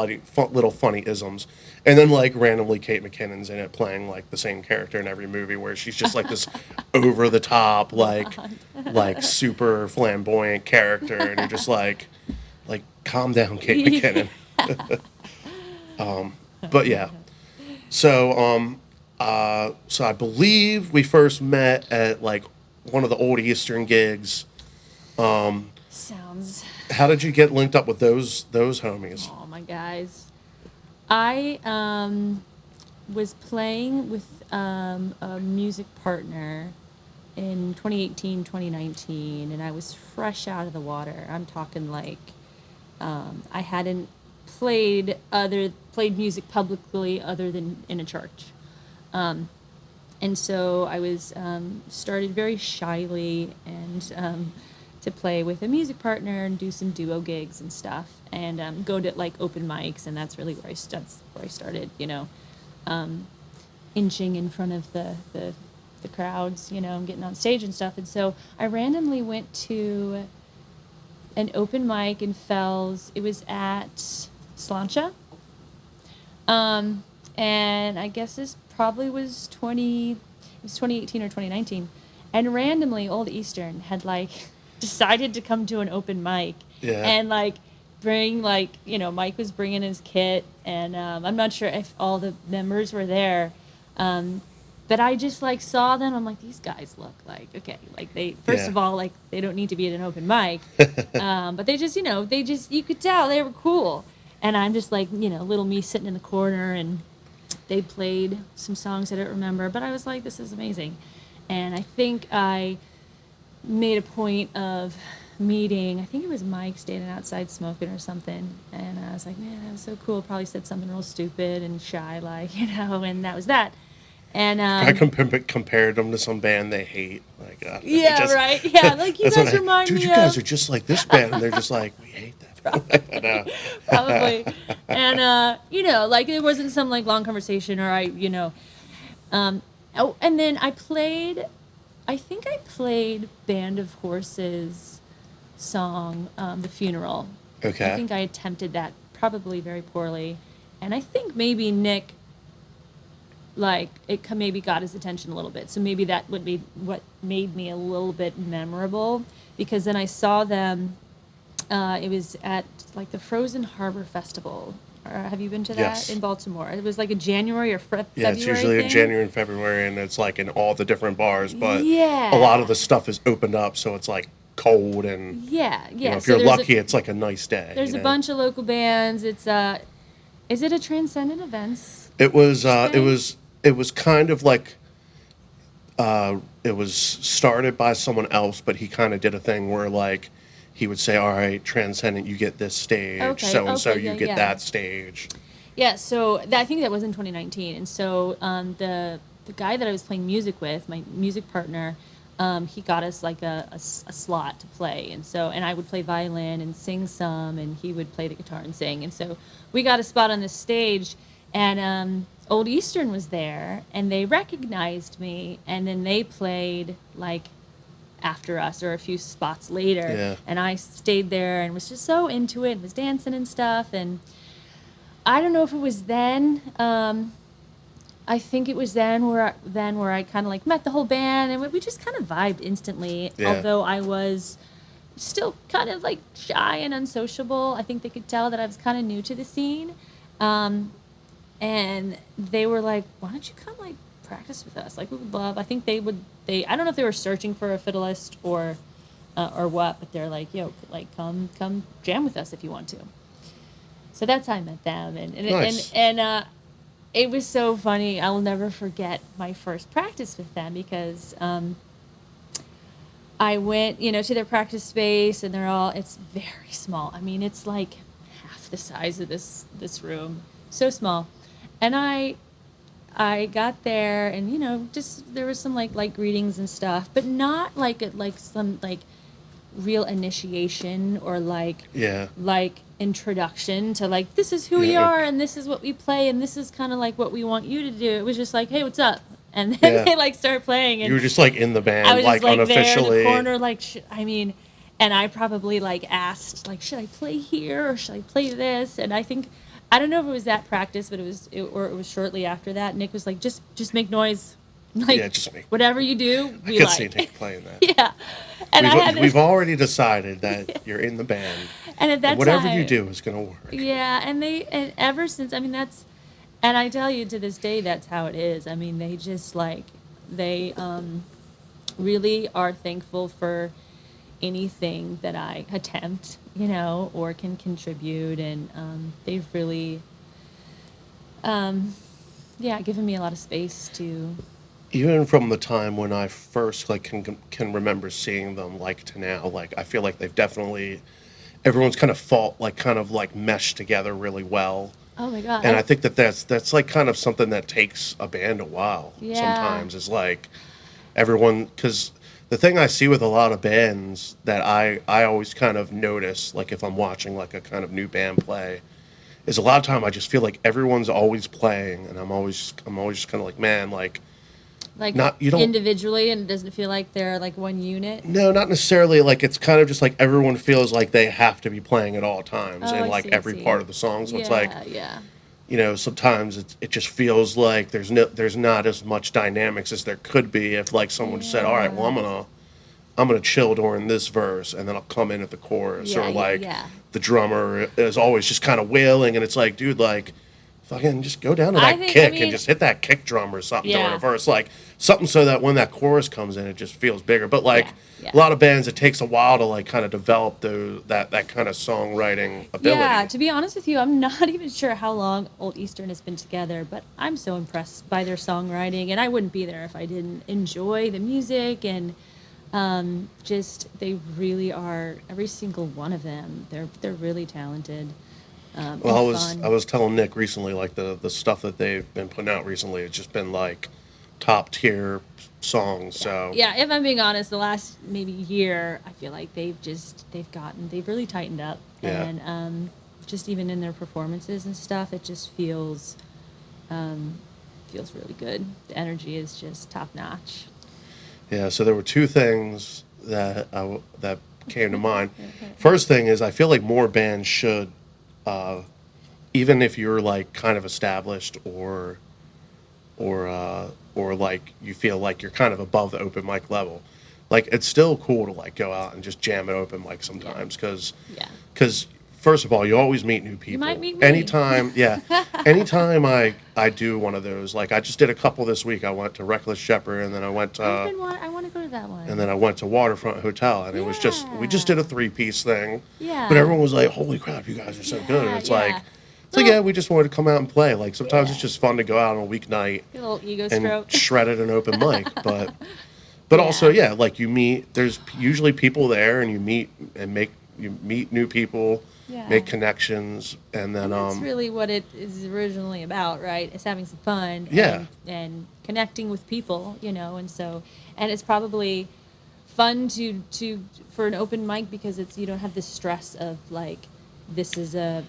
little funny isms. And then like randomly Kate McKinnon's in it playing like the same character in every movie where she's just like this over the top, like super flamboyant character. And you're just like calm down, Kate McKinnon. But yeah. So, so I believe we first met at like one of the old Eastern gigs. Sounds. How did you get linked up with those homies? Oh my guys. I was playing with a music partner in 2018, 2019, and I was fresh out of the water. I'm talking like I hadn't played music publicly other than in a church. And so I was started very shyly and to play with a music partner and do some duo gigs and stuff, and go to like open mics, and that's really where I started, inching in front of the crowds, and getting on stage and stuff. And so I randomly went to an open mic in Fells. It was at Slancha. And I guess this probably was 2018 or 2019. And randomly Old Eastern had like decided to come to an open mic. Yeah. And like bring like, Mike was bringing his kit, and I'm not sure if all the members were there. but I just like saw them. I'm like, these guys look like, okay, like they, first Yeah. of all, like they don't need to be at an open mic. But they just, you could tell they were cool. And I'm just like, little me sitting in the corner, and they played some songs I don't remember, but I was like, this is amazing. And I think I made a point of meeting, I think it was Mike standing outside smoking or something. And I was like, man, that was so cool. Probably said something real stupid and shy, like, and that was that. And I compared them to some band they hate. Like, yeah, just, right. Yeah, like you that's what guys remind dude, me you guys of. are just like this band. And they're just like, we hate that band. Probably. And like it wasn't some like long conversation, or oh, and then I think I played Band of Horses song, The Funeral. Okay. I think I attempted that probably very poorly. And I think maybe Nick, like, maybe got his attention a little bit. So maybe that would be what made me a little bit memorable. Because then I saw them, it was at, like, the Frozen Harbor Festival. Have you been to that? Yes. In Baltimore? It was like a January or February Yeah, it's usually thing. in January and February, and it's like in all the different bars. But Yeah. a lot of the stuff is opened up, so it's like cold and Yeah. if So you're there's lucky, it's like a nice day. there's a bunch of local bands. It's is it a Transcendent Events? It was thing? it was kind of like it was started by someone else, but he kind of did a thing where like he would say, "All right, Transcendent, you get this stage, Okay, so and so okay, you yeah, get yeah. that stage." Yeah, so I think that was in 2019, and so the guy that I was playing music with, my music partner, he got us like a slot to play, and I would play violin and sing some, and he would play the guitar and sing, and so we got a spot on this stage, and Old Eastern was there, and they recognized me, and then they played like after us or a few spots later, Yeah. and I stayed there and was just so into it and was dancing and stuff, and I don't know if it was then. I think it was then where I kind of like met the whole band, and we just kind of vibed instantly. Yeah. Although I was still kind of like shy and unsociable. I think they could tell that I was kind of new to the scene, and they were like, "Why don't you come like practice with us? Like we would love." I think they would. I don't know if they were searching for a fiddleist or what, but they're like, "Yo, like come jam with us if you want to." So that's how I met them, Nice. and it was so funny. I will never forget my first practice with them because I went, to their practice space, and it's very small. I mean, it's like half the size of this room, so small. And I got there, and just there was some like light greetings and stuff, but not like some like real initiation or like Yeah. introduction to like this is who we Yeah. are and this is what we play and this is kind of like what we want you to do. It was just like, hey, what's up? And then Yeah. they like start playing, and You were just like in the band, I was like just like there in unofficially. the corner, like and I probably like asked like, should I play here or should I play this? And I don't know if it was that practice, but it was shortly after that. Nick was like, just make noise, like Yeah, just make- whatever you do, I we could like. see Nick playing that. Yeah, and I had this, We've already decided that you're in the band. and at that Whatever time, you do is gonna work. Yeah, and ever since, I mean, and I tell you to this day, that's how it is. I mean, they just like, they really are thankful for anything that I attempt, or can contribute, and they've really, given me a lot of space to. Even from the time when I first like can remember seeing them like to now, like I feel like they've definitely everyone's kind of like meshed together really well. Oh my God! And I think that's like kind of something that takes a band a while. Yeah. Sometimes is like everyone, because the thing I see with a lot of bands that I always kind of notice, like if I'm watching like a kind of new band play, is a lot of time I just feel like everyone's always playing, and I'm always just kind of like, man, like you don't individually, and it doesn't feel like they're like one unit. no, not necessarily. Like it's kind of just like everyone feels like they have to be playing at all times Oh, in I like see, every part of the song. So it's like, yeah. sometimes it just feels like there's not as much dynamics as there could be if like someone said, all right, well I'm gonna chill during this verse and then I'll come in at the chorus, Yeah, or yeah, like yeah. the drummer is always just kind of wailing, and it's like, dude, like fucking just go down to I that think- kick I mean- and just hit that kick drum or something during Yeah. a verse, like something so that when that chorus comes in, it just feels bigger. But like Yeah. a lot of bands, it takes a while to like kind of develop that kind of songwriting ability. Yeah, to be honest with you, I'm not even sure how long Old Eastern has been together, but I'm so impressed by their songwriting, and I wouldn't be there if I didn't enjoy the music and just they really are. Every single one of them, they're really talented. Well, and fun. I was telling Nick recently, like the stuff that they've been putting out recently, it's just been like top tier songs. So Yeah, if I'm being honest, the last maybe year, I feel like they've really tightened up, Yeah. and just even in their performances and stuff, it just feels really good. The energy is just top notch. yeah. So there were two things that came to mind. First thing is I feel like more bands should, even if you're like kind of established or like you feel like you're kind of above the open mic level, like it's still cool to like go out and just jam at open mic sometimes because Yeah. first of all, you always meet new people. might meet me. Anytime I do one of those, like I just did a couple this week. I went to Reckless Shepherd, and then I went to I want to go to that one. and then I went to Waterfront Hotel, and it was just we just did a 3-piece thing. Yeah. But everyone was like, "Holy crap, you guys are so good!" And it's yeah. like, yeah, we just wanted to come out and play. Like sometimes it's just fun to go out on a weeknight Get a little ego and stroke. shred at an open mic, but Yeah. also like you meet. There's usually people there, and you meet new people, Yeah. make connections, and then And that's really what it is originally about, right? It's having some fun. Yeah. And connecting with people, and it's probably fun to for an open mic because you don't have the stress of like, this is a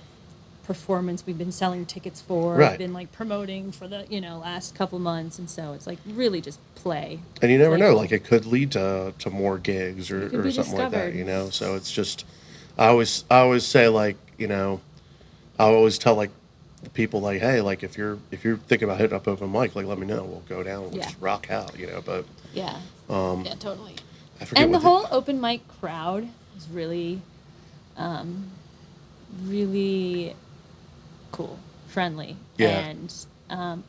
performance we've been selling tickets for, Right. we've been like promoting for the last couple months, and so it's like really just play. and you never know, Playful. like it could lead to more gigs It could or be something like that, discovered. So it's just I always say like I always tell like the people like, hey, like if you're thinking about hitting up open mic, like let me know, we'll go down and we'll Yeah. just rock out, but Yeah. Yeah, totally. I forget And the what whole open mic crowd is really, really cool, friendly. Yeah. And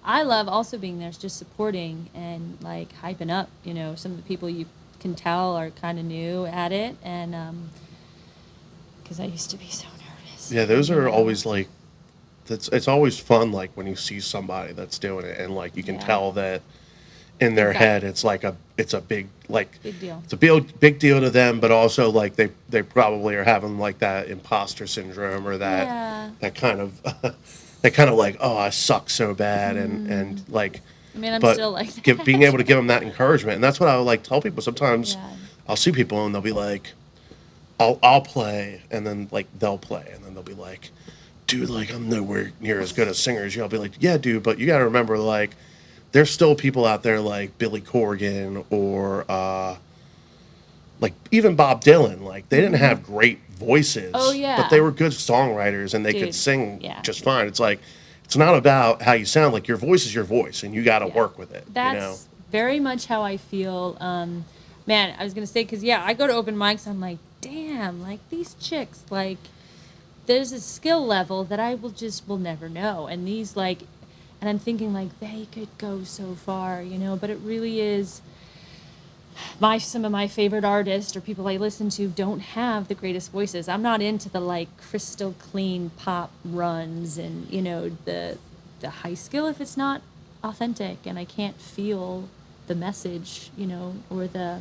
I love also being there, just supporting and like hyping up, some of the people you can tell are kind of new at it. And because I used to be so nervous. Yeah, those are always like it's always fun like when you see somebody that's doing it and like you can Yeah. tell that in their They've got- head it's like it's a big like Big deal. it's a big deal to them, but also like they probably are having like that imposter syndrome or that Yeah. that kind of that kind of like, oh, I suck so bad and like I mean, I'm but still like that. being able to give them that encouragement, and that's what I would like tell people sometimes. Yeah. I'll see people and they'll be like, I'll play, and then like they'll play, and then they'll be like, dude, like I'm nowhere near as good a singer as you. I'll be like, yeah, dude, but you got to remember, like, there's still people out there like Billy Corgan or like even Bob Dylan. Like they didn't have great voices, Oh, yeah. but they were good songwriters and they could Dude, sing yeah. just fine. It's like it's not about how you sound. Like your voice is your voice, and you got to Yeah. work with it. That's very much how I feel. Man, I was gonna say, because I go to open mics. I'm like, damn, like these chicks, like there's a skill level that I will never know, and these like, and I'm thinking like they could go so far, but it really is. Some of my favorite artists or people I listen to don't have the greatest voices. I'm not into the like crystal clean pop runs and the high skill if it's not authentic and I can't feel the message, or the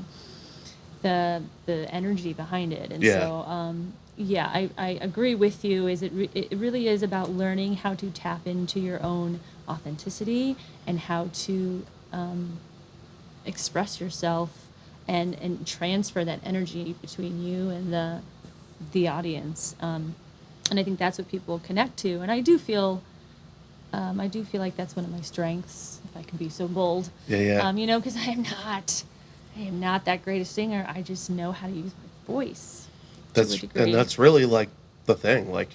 energy behind it. And Yeah. so I agree with you. It really is about learning how to tap into your own authenticity and how to express yourself and transfer that energy between you and the audience. And I think that's what people connect to. And I do feel like that's one of my strengths, if I can be so bold. Yeah. Because I am not that great a singer. I just know how to use my voice to a degree. And that's really like the thing. Like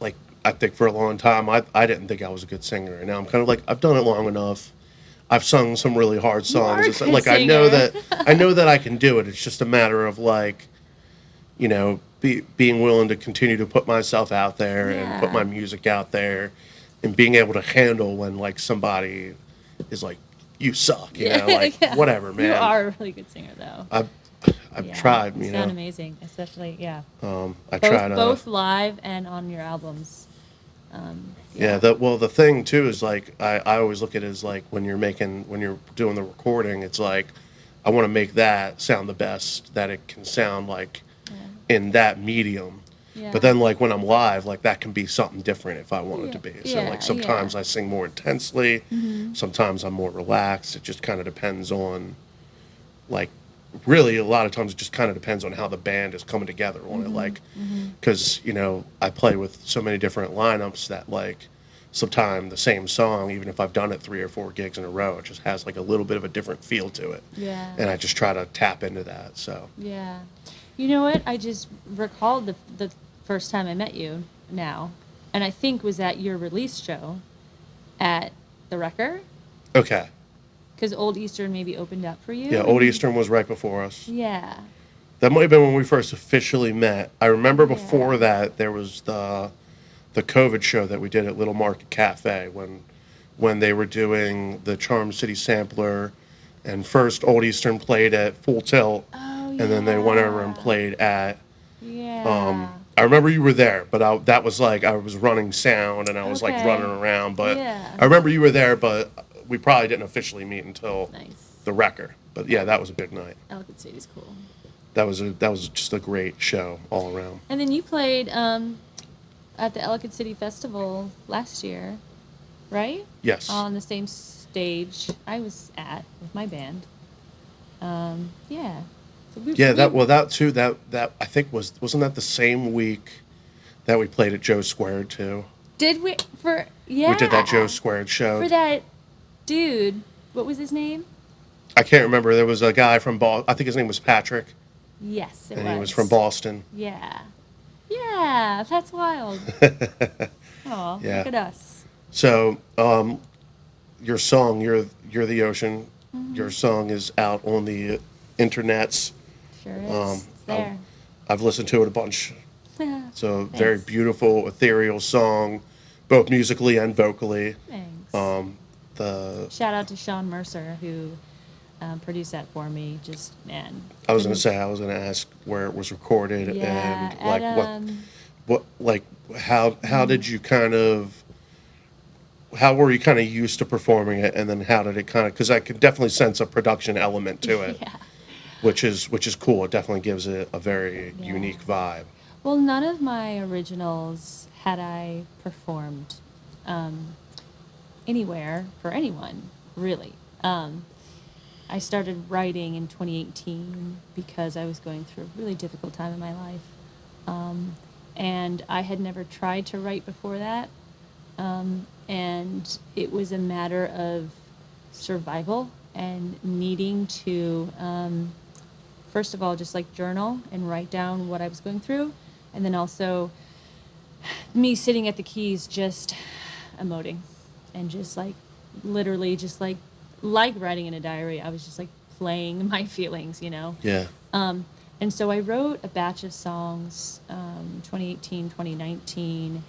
like I think for a long time I didn't think I was a good singer, and now I'm kind of like I've done it long enough. I've sung some really hard songs. are a It's good I know singer. that I can do it. It's just a matter of like, being willing to continue to put myself out there and put Yeah. my music out there, and being able to handle when like somebody is like, you suck, you know, like Yeah. whatever, You man. are a really good singer, though. I've Yeah, tried, you you sound know. amazing, especially I both try to. both live and on your albums. Yeah, Yeah, the thing too is like I always look at it as like when you're doing the recording, it's like I want to make that sound the best that it can sound like yeah, in that medium. But yeah, then like when I'm live, like that can be something different if I want it yeah, to be. So like yeah, yeah. sometimes I sing more intensely, Mm-hmm. sometimes I'm more relaxed. It just kind of depends on like really a lot of times it just kind of depends on how the band is coming together on it, Mm-hmm. like Mm-hmm. because you know I play with so many different lineups that like sometimes the same song, even if I've done it 3 or 4 gigs in a row, it just has like a little bit of a different feel to it, Yeah, and I just try to tap into that. So yeah. You know what? I just recalled the first time I met you now, and I think was at your release show at the Wrecker, okay, because Old Eastern maybe opened up for yeah, you, Old and Eastern was right before us. yeah, That might have been when we first officially met. I remember before yeah. that there was the COVID show that we did at Little Market Cafe when they were doing the Charm City Sampler, and first Old Eastern played at Full Tilt, Oh and then they went over and yeah. played at. Yeah. I remember you were there, but that was like I was running sound and I was like running Okay. around. But Yeah. I remember you were there, but we probably didn't officially meet until Nice. the Wrecker. But yeah, that was a big night. Ellicott City's cool. That was just a great show all around. And then you played at the Ellicott City Festival last year, right? Yes. On the same stage I was at with my band. Yeah. So Yeah, that too. That I think wasn't that the same week that we played at Joe Squared too. did we for We did that Joe yeah Squared show. for that dude. What was his name? I can't remember. There was a guy from I think his name was Patrick, Yes, it and was. he was from Boston. Yeah. Yeah, that's wild. Oh, Yeah. look at us. So, your song, you're the ocean. Your song is out on the internets. Sure is. It's there. I've listened to it a bunch. It's a very Thanks. beautiful, ethereal song, both musically and vocally. Thanks. The Shout out to Sean Mercer who produced that for me. Just man. I was gonna couldn't- say I was gonna ask where it was recorded Yeah, and like at, what like how did you kind of how were you kind of used to performing it, and then how did it kind of, because I could definitely sense a production element to it, yeah. which is cool. It definitely gives it a very Yeah. unique vibe. Well, none of my originals had I performed anywhere for anyone, really. I started writing in 2018 because I was going through a really difficult time in my life. And I had never tried to write before that. And it was a matter of survival and needing to, first of all, just like journal and write down what I was going through. And then also me sitting at the keys, just emoting and just like literally just like writing in a diary. I was just like playing my feelings, you know? Yeah. And so I wrote a batch of songs, 2018, 2019,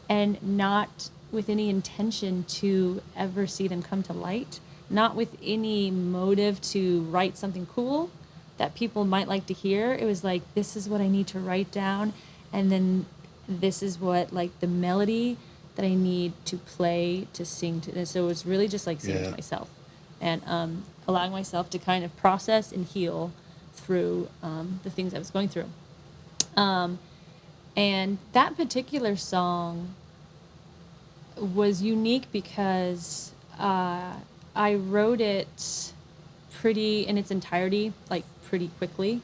and not with any intention to ever see them come to light, not with any motive to write something cool that people might like to hear. It was like, this is what I need to write down, and then this is what, like, the melody that I need to play, to sing to. And so it was really just like singing Yeah. to myself and allowing myself to kind of process and heal through the things I was going through. And that particular song was unique because I wrote it pretty in its entirety, like pretty quickly.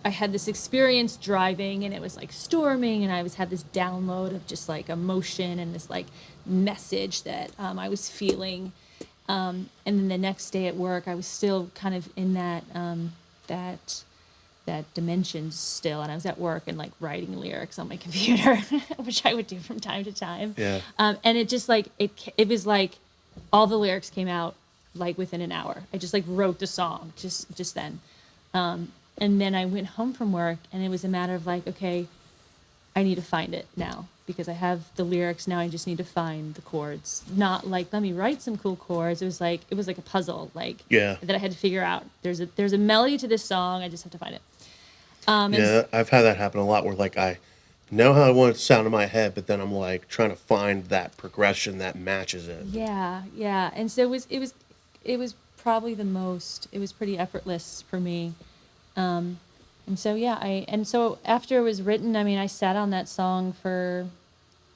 I had this experience driving, and it was like storming, and I had this download of just like emotion and this like message that I was feeling. And then the next day at work, I was still kind of in that dimension still, and I was at work and like writing lyrics on my computer, which I would do from time to time. Yeah. And it just like it was like all the lyrics came out like within an hour. I just like wrote the song just then. and then I went home from work, and it was a matter of like, okay, I need to find it now because I have the lyrics now. I just need to find the chords. Not like, let me write some cool chords. It was like a puzzle, like Yeah. that I had to figure out. There's a melody to this song. I just have to find it. Yeah, I've had that happen a lot where like I know how I want it to sound in my head, but then I'm like trying to find that progression that matches it. Yeah, yeah. And so it was probably the most. It was pretty effortless for me. And so yeah, so after it was written, I mean, I sat on that song for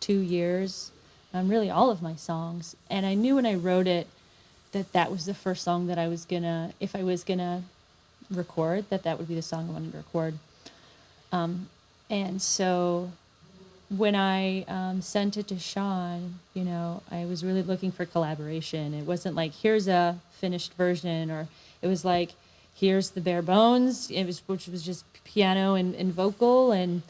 2 years, really all of my songs, and I knew when I wrote it that was the first song that I was gonna, if I was gonna record, that would be the song I wanted to record. And so when I sent it to Sean, I was really looking for collaboration. It wasn't like, here's a finished version, or it was like, here's the bare bones, which was just piano and vocal. And,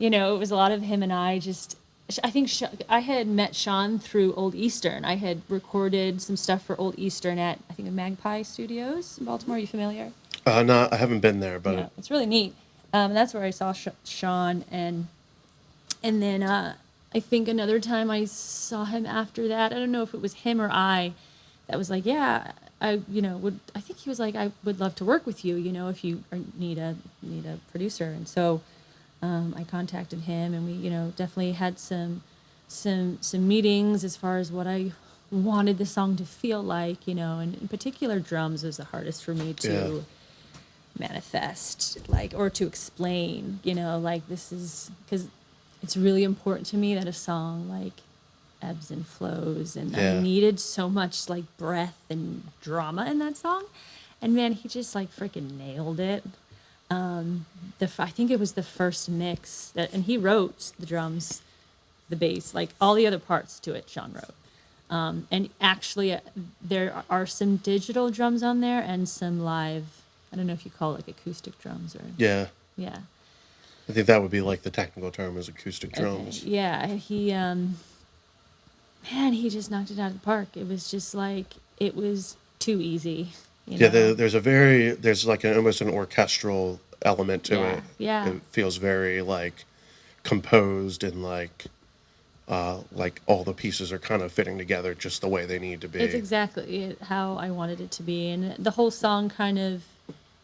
it was a lot of him and I think I had met Sean through Old Eastern. I had recorded some stuff for Old Eastern at, I think, the Magpie Studios in Baltimore. Are you familiar? No, I haven't been there, but Yeah, it's really neat. That's where I saw Sean, and then I think another time I saw him after that. I don't know if it was him or I that was like, yeah, I think he was like, I would love to work with you, if you need a producer. And so I contacted him, and we definitely had some meetings as far as what I wanted the song to feel like, and in particular drums was the hardest for me to manifest, like, or to explain, like, this is because it's really important to me that a song like ebbs and flows, and I needed so much like breath and drama in that song, and man, he just like freaking nailed it. I think it was the first mix and he wrote the drums, the bass, like all the other parts to it Sean wrote. And actually there are some digital drums on there and some live, I don't know if you call it like acoustic drums or yeah. Yeah. I think that would be like the technical term is acoustic drums. Okay. Yeah, he man, he just knocked it out of the park. It was just like, it was too easy. There's like almost an orchestral element to it. Yeah. It feels very like composed and like all the pieces are kind of fitting together just the way they need to be. It's exactly how I wanted it to be. And the whole song kind of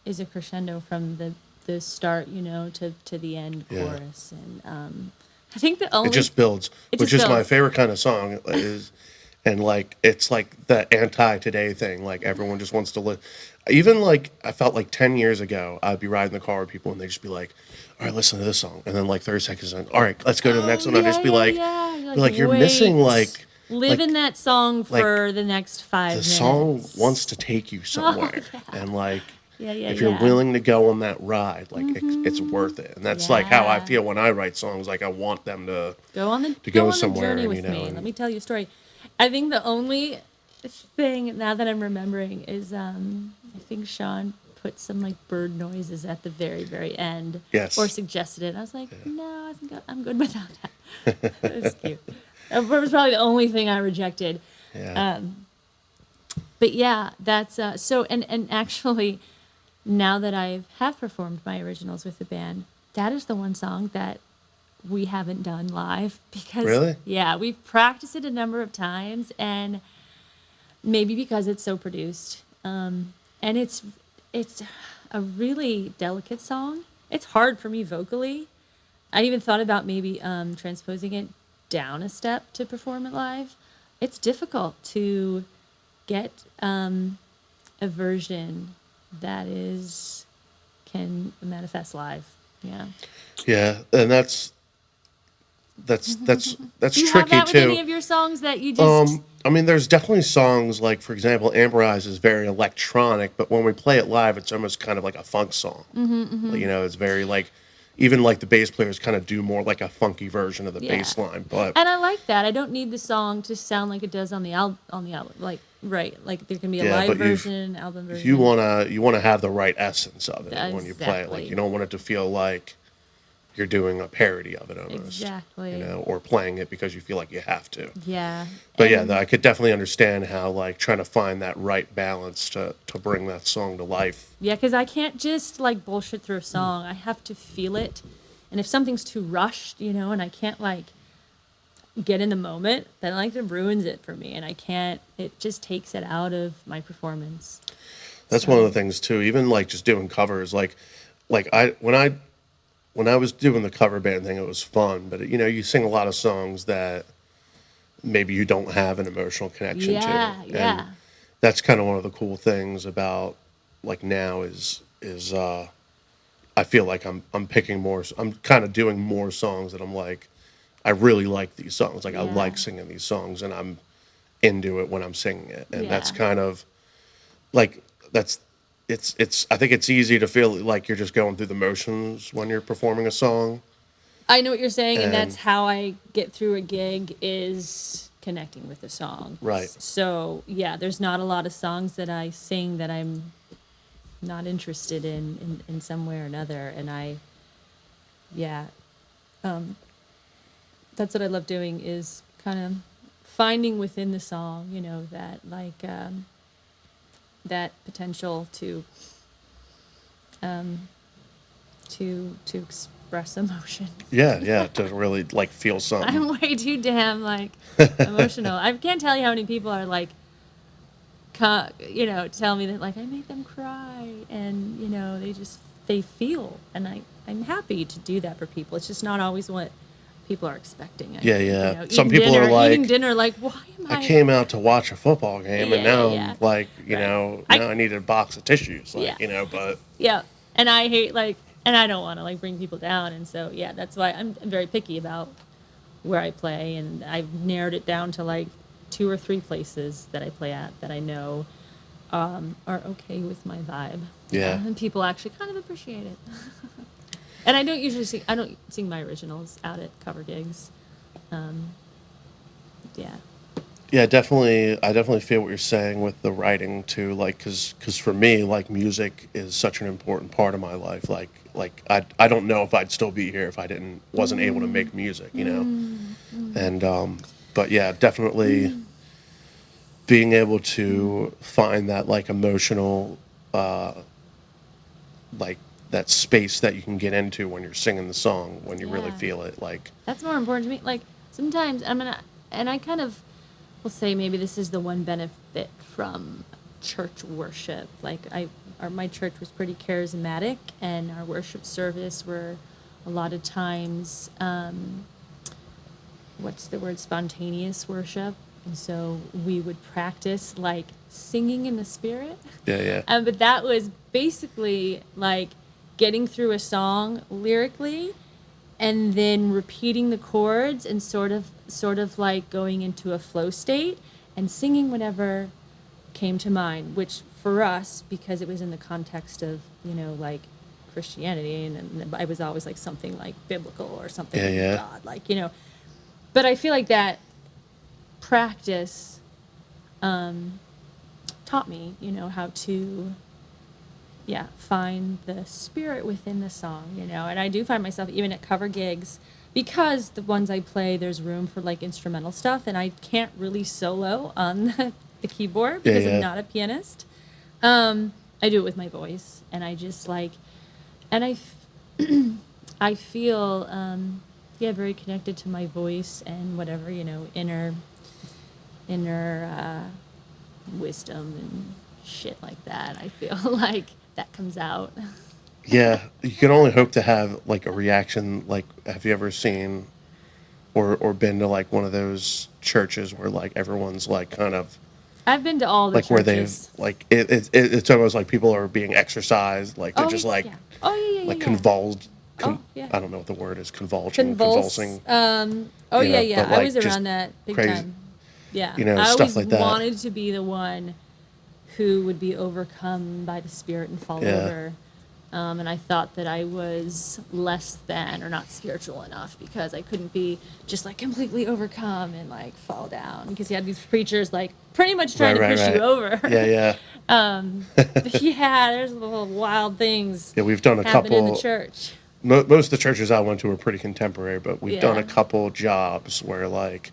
is a crescendo from the start, to the end chorus. And I think it just builds, which is my favorite kind of song is, and like it's like the anti-today thing. Like everyone just wants to live. Even like I felt like 10 years ago, I'd be riding the car with people and they'd just be like, "All right, listen to this song," and then like 30 seconds in, "All right, let's go to the next one." I'd just be like, "You're missing like." Live in that song for the next 5 minutes. The song wants to take you somewhere, and like. Yeah, if you're willing to go on that ride, like it's worth it, and that's like how I feel when I write songs. Like I want them to go somewhere. The journey with me. Let me tell you a story. I think the only thing now that I'm remembering is I think Sean put some like bird noises at the very, very end. Yes. Or suggested it. I was like, no, I think I'm good without that. It was cute. It was probably the only thing I rejected. Yeah. But yeah, that's so. And actually, now that I have performed my originals with the band, that is the one song that we haven't done live because really? Yeah, we've practiced it a number of times, and maybe because it's so produced, and it's a really delicate song. It's hard for me vocally. I even thought about maybe transposing it down a step to perform it live. It's difficult to get a version that can manifest live. Yeah, and that's Do you tricky have that with too. any of your songs that you just? I mean, there's definitely songs like, for example, Amberize is very electronic, but when we play it live, it's almost kind of like a funk song. It's very like, even like the bass players kind of do more like a funky version of the bass line. But and I like that. I don't need the song to sound like it does on the album. Like like there can be a live version, album version. You wanna have the right essence of it when you play it. Like you don't want it to feel like you're doing a parody of it almost. Exactly. You know, or playing it because you feel like you have to. Yeah. But And- yeah, I could definitely understand how like trying to find that right balance to bring that song to life. Yeah, because I can't just like bullshit through a song. I have to feel it. And if something's too rushed, you know, and I can't like get in the moment, then like it ruins it for me. And I can't, it just takes it out of my performance. That's one of the things too. Even like just doing covers, like when I was doing the cover band thing, it was fun. But you know, you sing a lot of songs that maybe you don't have an emotional connection to. Yeah. And that's kind of one of the cool things about like now is I feel like I'm picking more. I'm kind of doing more songs that I'm like, I really like these songs. Like I Yeah. like singing these songs, and I'm into it when I'm singing it. And that's Yeah. kind of like that's it's. I think it's easy to feel like you're just going through the motions when you're performing a song. I know what you're saying, and And- that's how I get through a gig is connecting with the song. Right. So yeah, there's not a lot of songs that I sing that I'm not interested in some way or another, and that's what I love doing is kind of finding within the song, you know, that like that potential to express emotion. Yeah, to really like feel something. I'm way too damn like emotional. I can't tell you how many people are like, you know, tell me that like I made them cry, and you know they feel, and I'm happy to do that for people. It's just not always what people are expecting. I Yeah, think, yeah. You know, Some eating people are dinner, like, eating dinner, like why am I? I came out to watch a football game, and Yeah, now yeah. I'm like, you Right. know, I- now I need a box of tissues, like, Yeah. you know. But Yeah, and I hate like, and I don't want to like bring people down, and so yeah, that's why I'm very picky about where I play, and I've narrowed it down to like 2 or 3 places that I play at that I know are okay with my vibe. Yeah. And people actually kind of appreciate it. And I don't sing my originals out at cover gigs. Yeah. yeah, definitely, I definitely feel what you're saying with the writing too. Like, because for me, like, music is such an important part of my life. Like I don't know if I'd still be here if I wasn't able to make music, you know. And but yeah, definitely being able to find that like emotional like that space that you can get into when you're singing the song, when you really Yeah. feel it, like That's more important to me. Like sometimes and I kind of will say maybe this is the one benefit from church worship. Like my church was pretty charismatic, and our worship service were a lot of times, what's the word, spontaneous worship. And so we would practice like singing in the spirit. yeah. But that was basically like getting through a song lyrically and then repeating the chords and sort of like going into a flow state and singing whatever came to mind, which for us, because it was in the context of, you know, like Christianity, and I was always like something like biblical or something like Yeah. God, like, you know. But I feel like that practice taught me, you know, how to find the spirit within the song, you know. And I do find myself even at cover gigs, because the ones I play, there's room for like instrumental stuff, and I can't really solo on the keyboard because Yeah. I'm not a pianist. I do it with my voice, and I just like, and I feel very connected to my voice and whatever, you know, inner wisdom and shit like that. I feel like that comes out. Yeah, you can only hope to have like a reaction. Like, have you ever seen or been to like one of those churches where like everyone's like kind of I've been to all the like where they've churches. like it's almost like people are being exercised, like they're just like yeah. Oh yeah, like yeah. convulsed. Oh, yeah. I don't know what the word is. Convulse. Convulsing. Oh you know, yeah. but, I like, was just around that big crazy, time. Yeah. you know, I stuff always like that. wanted to be the one who would be overcome by the Spirit and fall Yeah. over. And I thought that I was less than or not spiritual enough because I couldn't be just like completely overcome and like fall down, because you had these preachers like pretty much trying to push you over. Yeah. Yeah, there's little wild things Yeah, we've done a happen in the couple. church. most of the churches I went to were pretty contemporary, but we've done Yeah. a couple jobs where like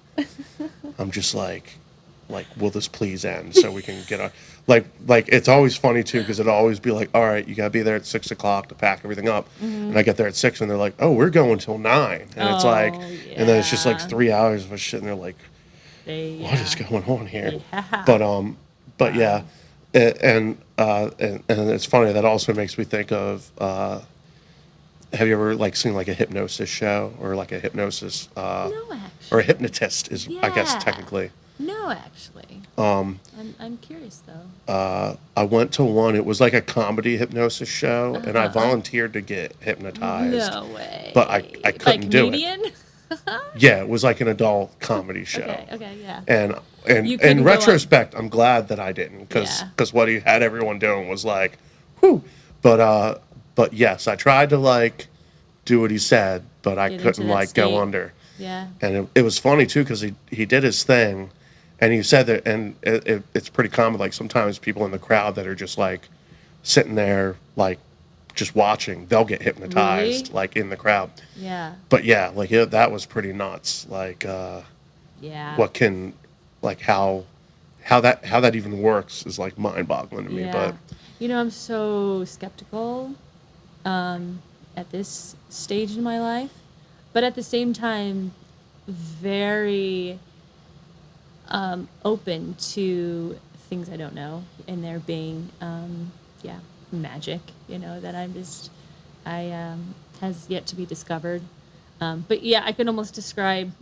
I'm just like will this please end so we can get a like it's always funny too because it'll always be like, all right, you gotta be there at 6 o'clock to pack everything up, and I get there at 6 and they're like, oh, we're going till 9, and it's like, Oh, and then it's just like yeah. 3 hours of shit, and they're like, what is Yeah. going on here? Yeah. But yeah, and it's funny that also makes me think of. Have you ever like seen like a hypnosis show or like a hypnosis No, or a actually. hypnotist is I guess Yeah. technically. No, actually. I'm curious though. I went to one. It was like a comedy hypnosis show, and I Uh-huh. volunteered to get hypnotized, No way. but I By couldn't do it. comedian? Yeah, it was like an adult comedy show. Okay, yeah. And You couldn't in go on- retrospect, I'm glad that I didn't because Yeah. what he had everyone doing was like, whew. But yes, I tried to like do what he said, but I Get into couldn't that like state. go under. Yeah. And it was funny too because he did his thing, and he said that, and it's pretty common. Like sometimes people in the crowd that are just like sitting there like just watching, they'll get hypnotized Really? like in the crowd. Yeah. But yeah, like that was pretty nuts. Like Yeah. what can like how that even works is like mind-boggling to me. Yeah. But You know, I'm so skeptical at this stage in my life, but at the same time, very open to things I don't know, and there being, yeah, magic, you know, that has yet to be discovered. But yeah, I can almost describe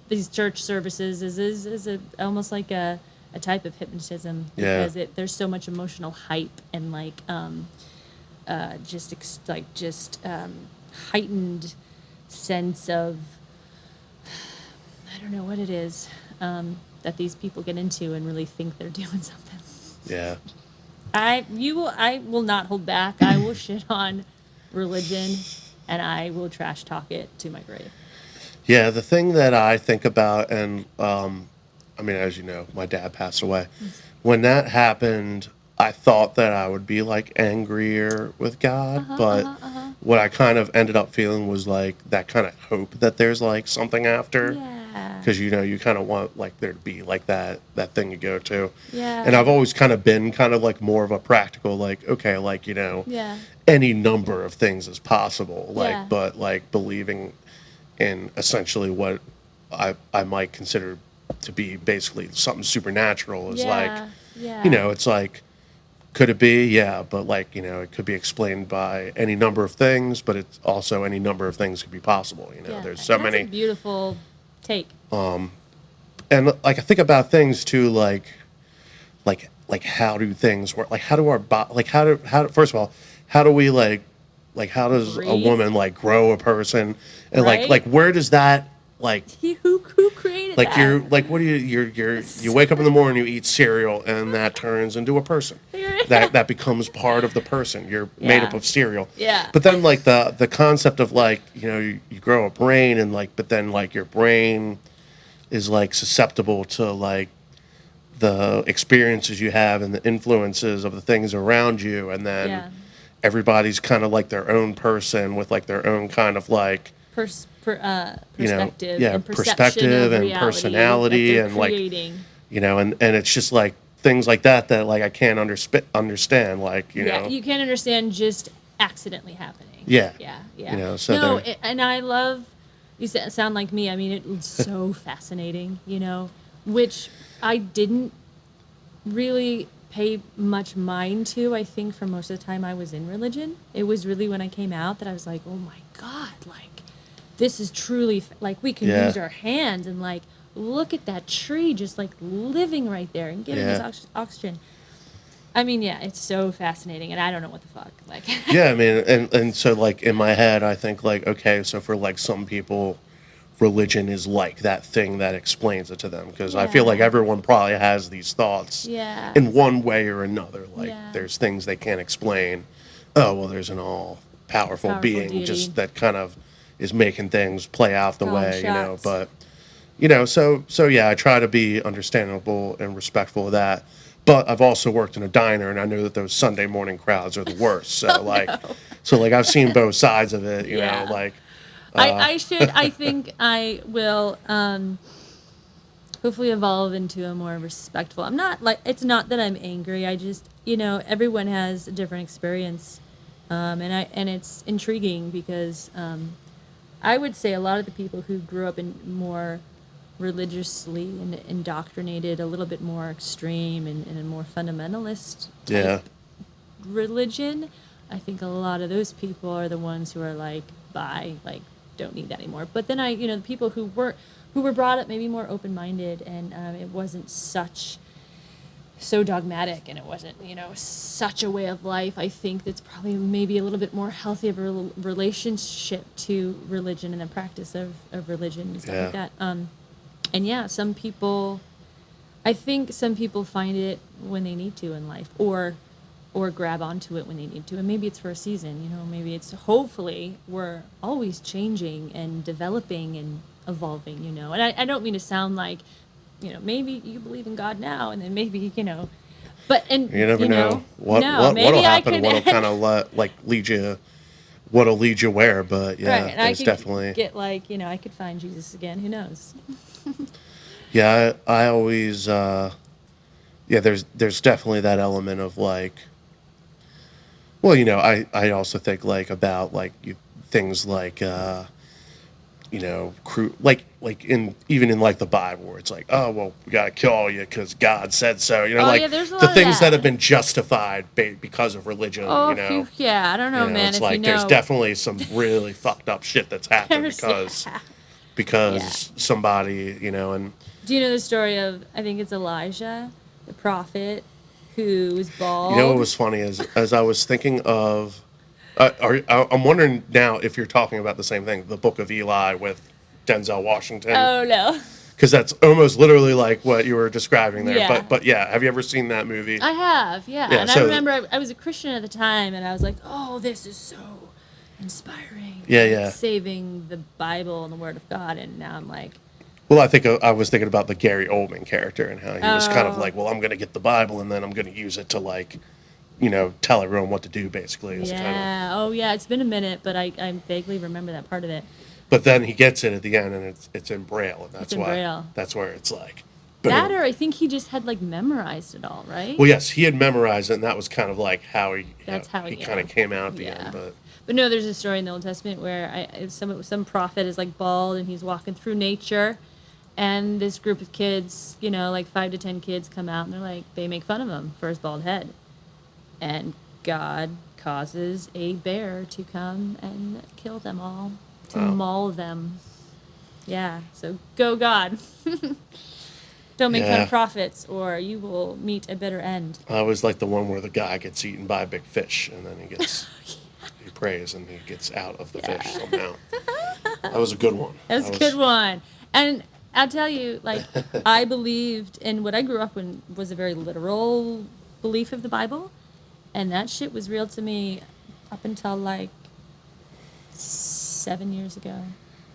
these church services as almost like a type of hypnotism Yeah. because there's so much emotional hype and like heightened sense of I don't know what it is that these people get into and really think they're doing something. yeah, I will not hold back. I will shit on religion and I will trash talk it to my grave. yeah. The thing that I think about, and I mean, as you know, my dad passed away. When that happened, I thought that I would be like angrier with God, but what I kind of ended up feeling was like that kind of hope that there's like something after. Yeah. Because you kind of want like there to be like that thing you go to. Yeah. And I've always kind of been kind of like more of a practical, like, okay, like, Yeah. any number of things is possible, like, Yeah. but like believing in essentially what I might consider to be basically something supernatural is like, Yeah. it's like, could it be? Yeah, but like, it could be explained by any number of things, but it's also any number of things could be possible. Yeah. There's so That's many. a beautiful take. And like I think about things too, like how do things work? Like how do our like how first of all, how do we like how does a Breathe. woman like grow a person, and Right? like where does that like Who created like that? you're like what do you wake up in the morning, you eat cereal, and that turns into a person. That becomes part of the person. You're made up Yeah. of cereal. Yeah. But then like the concept of like you grow a brain, and like but then like your brain is like susceptible to like the experiences you have and the influences of the things around you, and then Yeah. everybody's kind of like their own person with like their own kind of like Perspective yeah, and perception perspective of and reality personality that they're and, like, creating. and it's just like things like that like I can't understand, like Yeah, you can't understand just accidentally happening. Yeah. Yeah. So no, there- and I love you sound like me. I mean, it's so fascinating, which I didn't really pay much mind to. I think for most of the time I was in religion. It was really when I came out that I was like, oh my God, like this is truly like we can Yeah. use our hands and like look at that tree just like living right there and giving Yeah. us oxygen. I mean, yeah, it's so fascinating, and I don't know what the fuck. Like, yeah, I mean, and so like in my head, I think like, okay, so for like some people, religion is like that thing that explains it to them, because I feel like Yeah. everyone probably has these thoughts Yeah. in one way or another. Like Yeah. there's things they can't explain. Oh well, there's an all powerful Powerful being deity. just that kind of is making things play out the Calling way, shots. But so yeah, I try to be understandable and respectful of that. but I've also worked in a diner, and I know that those Sunday morning crowds are the worst. So like I've seen both sides of it. You Yeah. know, like I think I will hopefully evolve into a more respectful. I'm not like, it's not that I'm angry. I just, everyone has a different experience. And it's intriguing because I would say a lot of the people who grew up in more religiously and indoctrinated, a little bit more extreme and a more fundamentalist yeah, religion, I think a lot of those people are the ones who are like, bye, like, don't need that anymore. But then the people who were brought up maybe more open-minded, and it wasn't so dogmatic, and it wasn't such a way of life. I think that's probably maybe a little bit more healthy of a relationship to religion and the practice of religion and stuff like that. And yeah, I think some people find it when they need to in life, or grab onto it when they need to, and maybe it's for a season. Maybe it's, hopefully we're always changing and developing and evolving. And I don't mean to sound like, maybe you believe in God now, and then maybe, but, and you never know what'll happen, and what'll kind of what'll lead you where. But yeah, right, and there's I could definitely get like, I could find Jesus again. Who knows? yeah. I always there's definitely that element of like, well, I also think like about like things like in even in like the Bible, where it's like, oh well, we gotta kill all you because God said so. Oh, Like yeah, there's a the lot of things that that. have been justified because of religion. Oh, yeah, I don't know, man. It's If like there's definitely some really fucked up shit that's happened There's- because somebody, and Do you know the story of, I think it's Elijah, the prophet, who was bald? what was funny is as I was thinking of, I'm wondering now if you're talking about the same thing, the Book of Eli with Denzel Washington. Oh, no. Because that's almost literally like what you were describing there. Yeah. But yeah, have you ever seen that movie? I have, yeah. Yeah, And so- I remember I was a Christian at the time, and I was like, oh, this is so inspiring. Yeah, Like, yeah. saving the Bible and the Word of God, and now I'm like, Well, I think I was thinking about the Gary Oldman character and how he was kind of Oh. like, well, I'm going to get the Bible and then I'm going to use it to like, tell everyone what to do, basically. Is kind of, yeah. Oh, yeah, it's been a minute, but I vaguely remember that part of it. but then he gets it at the end and it's in Braille, and that's in why Braille. that's where it's like. That, boom. or I think he just had, like, memorized it all, right? Well, yes, he had memorized it, and that was kind of like how he How he he- kind of came out at the Yeah. end. But But no, there's a story in the Old Testament where some prophet is like bald, and he's walking through nature, and this group of kids, like 5 to 10 kids, come out, and they make fun of him for his bald head, and God causes a bear to come and kill them all, to Wow. maul them. Yeah, so go God. Don't make fun Yeah. of prophets, or you will meet a bitter end. I always like the one where the guy gets eaten by a big fish, and then he gets he prays and he gets out of the fish somehow. That was a good one. That was a good one. And I'll tell you, like, I believed in what I grew up in was a very literal belief of the Bible. And that shit was real to me up until like 7 years ago,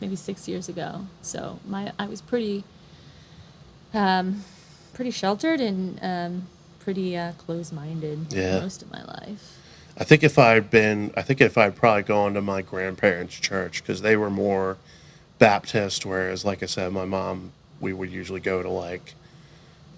maybe 6 years ago. So I was pretty sheltered and pretty closed-minded Yeah. most of my life. I think if I'd probably gone to my grandparents' church, because they were more Baptist, whereas, like I said, my mom, we would usually go to like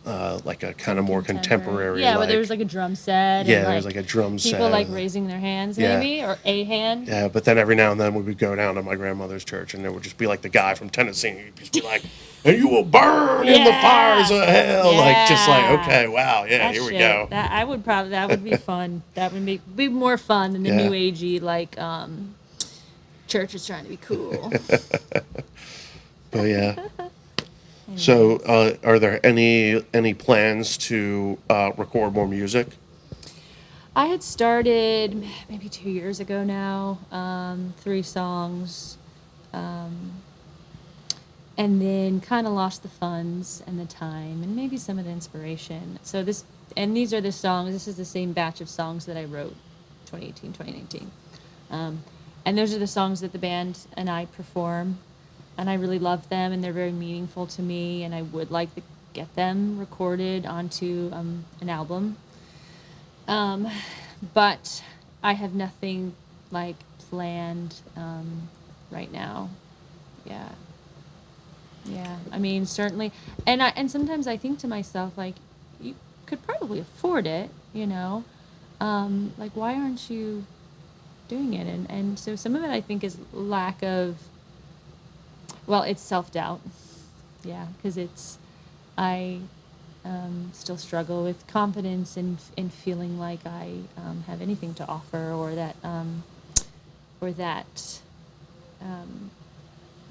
a kind of more contemporary. Yeah, where there was like a drum set. Yeah, and, there was like a drum set. People like raising their hands, Yeah. maybe, or a hand. Yeah, but then every now and then we would go down to my grandmother's church, and there would just be like the guy from Tennessee, and he'd just be like, "And you will burn in the Yeah. fires of hell." Like, just like, Yeah. okay, wow, yeah, That here we shit, go. that would be fun. That would be more fun than the Yeah. new agey like church is trying to be cool. Oh yeah. So, are there any plans to record more music? I had started maybe 2 years ago now, 3 songs, and then kind of lost the funds and the time and maybe some of the inspiration. So these are the songs. This is the same batch of songs that I wrote 2018, 2019. And those are the songs that the band and I perform, and I really love them, and they're very meaningful to me, and I would like get them recorded onto an album. But I have nothing like planned right now. Yeah. Yeah. I mean, certainly, and sometimes I think to myself, like, you could probably afford it, you know. Like, why aren't you doing it? And so some of it I think is lack of, well, it's self-doubt. Yeah, because I still struggle with confidence and feeling like I have anything to offer, or that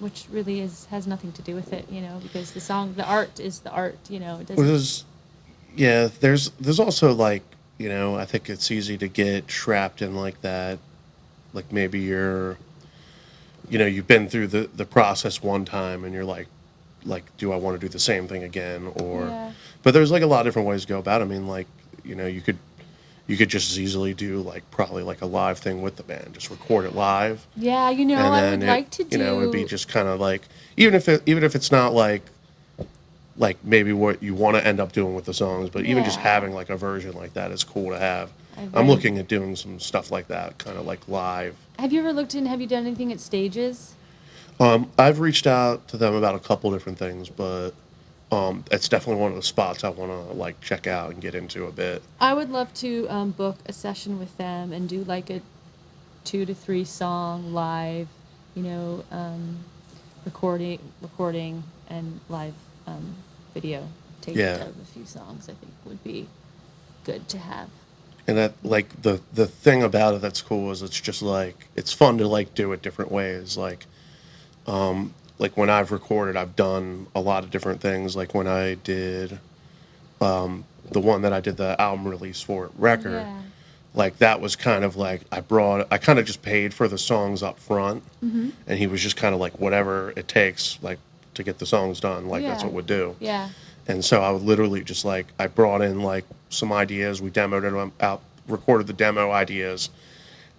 which really has nothing to do with it, you know, because the art is the art, you know, it doesn't. Yeah, there's also like, you know, I think it's easy to get trapped in like that, like maybe you're, you know, you've been through the process one time and you're like, do I want to do the same thing again? Or, Yeah. but there's like a lot of different ways to go about it. I mean, like, you know, you could just as easily do like probably like a live thing with the band, just record it live, Yeah, you know, and I then would like to you know, it'd be do. just kind of like, even if it's not like maybe what you want to end up doing with the songs, but even just Yeah. having like a version like that is cool to have. I I'm very- looking at doing some stuff like that, kind of like live. Have you ever have you done anything at stages? I've reached out to them about a couple different things, but it's definitely one of the spots I want to like check out and get into a bit. I would love to book a session with them and do like a 2 to 3 song live, you know, recording and live video tape Yeah. of a few songs. I think would be good to have. And that like the thing about it that's cool is it's just like it's fun to like do it different ways. Like when I've recorded, I've done a lot of different things. Like when I did the one that I did the album release for record, Yeah. like that was kind of like I kind of just paid for the songs up front, and he was just kind of like whatever it takes like to get the songs done, like that's Yeah. what we'd do. Yeah. And so I would literally just like I brought in like some ideas, we demoed it out, recorded the demo ideas,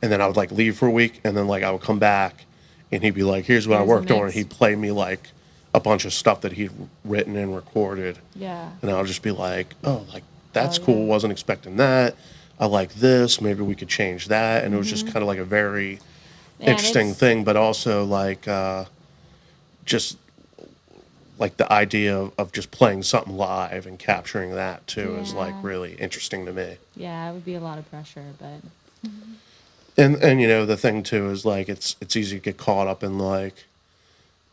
and then I would like leave for a week, and then like I would come back, and he'd be like, "Here's what I Here's a worked on," and mix. he'd play me like a bunch of stuff that he'd written and recorded, Yeah. and I'll just be like, "Oh, like that's Oh, cool. yeah. Wasn't expecting that. I like this. Maybe we could change that." And it was just kind of like a very Man, interesting it's thing, but also like just like the idea of just playing something live and capturing that too is like Yeah. really interesting to me. yeah, it would be a lot of pressure, but And you know the thing too is like it's easy to get caught up in like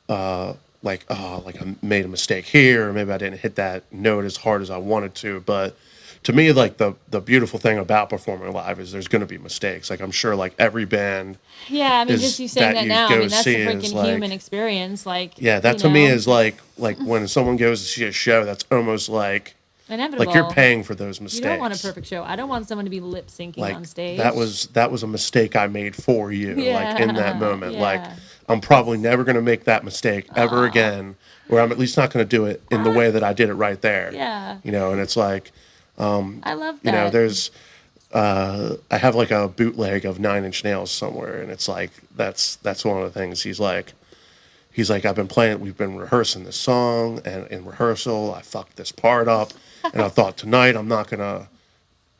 oh like I made a mistake here, or maybe I didn't hit that note as hard as I wanted to. But to me, like the beautiful thing about performing live is there's going to be mistakes. Like I'm sure like every band yeah, I mean, is just you saying that you now, I go mean, that's the see is freaking like human experience. Like, yeah, that you to me know, is like when someone goes to see a show, that's almost inevitable. like you're paying for those mistakes. You don't want a perfect show. I don't want someone to be lip syncing Like on stage. that was a mistake I made for you, like in that Yeah, moment. Like yeah. I'm probably never gonna make that mistake ever again, or I'm at least not gonna do it in the way that I did it right there. Yeah. You know, and it's like, I love that. you know, there's I have like a bootleg of Nine Inch Nails somewhere, and it's like that's one of the things he's like, we've been rehearsing this song, and in rehearsal, I fucked this part up. And I thought tonight, I'm not going to,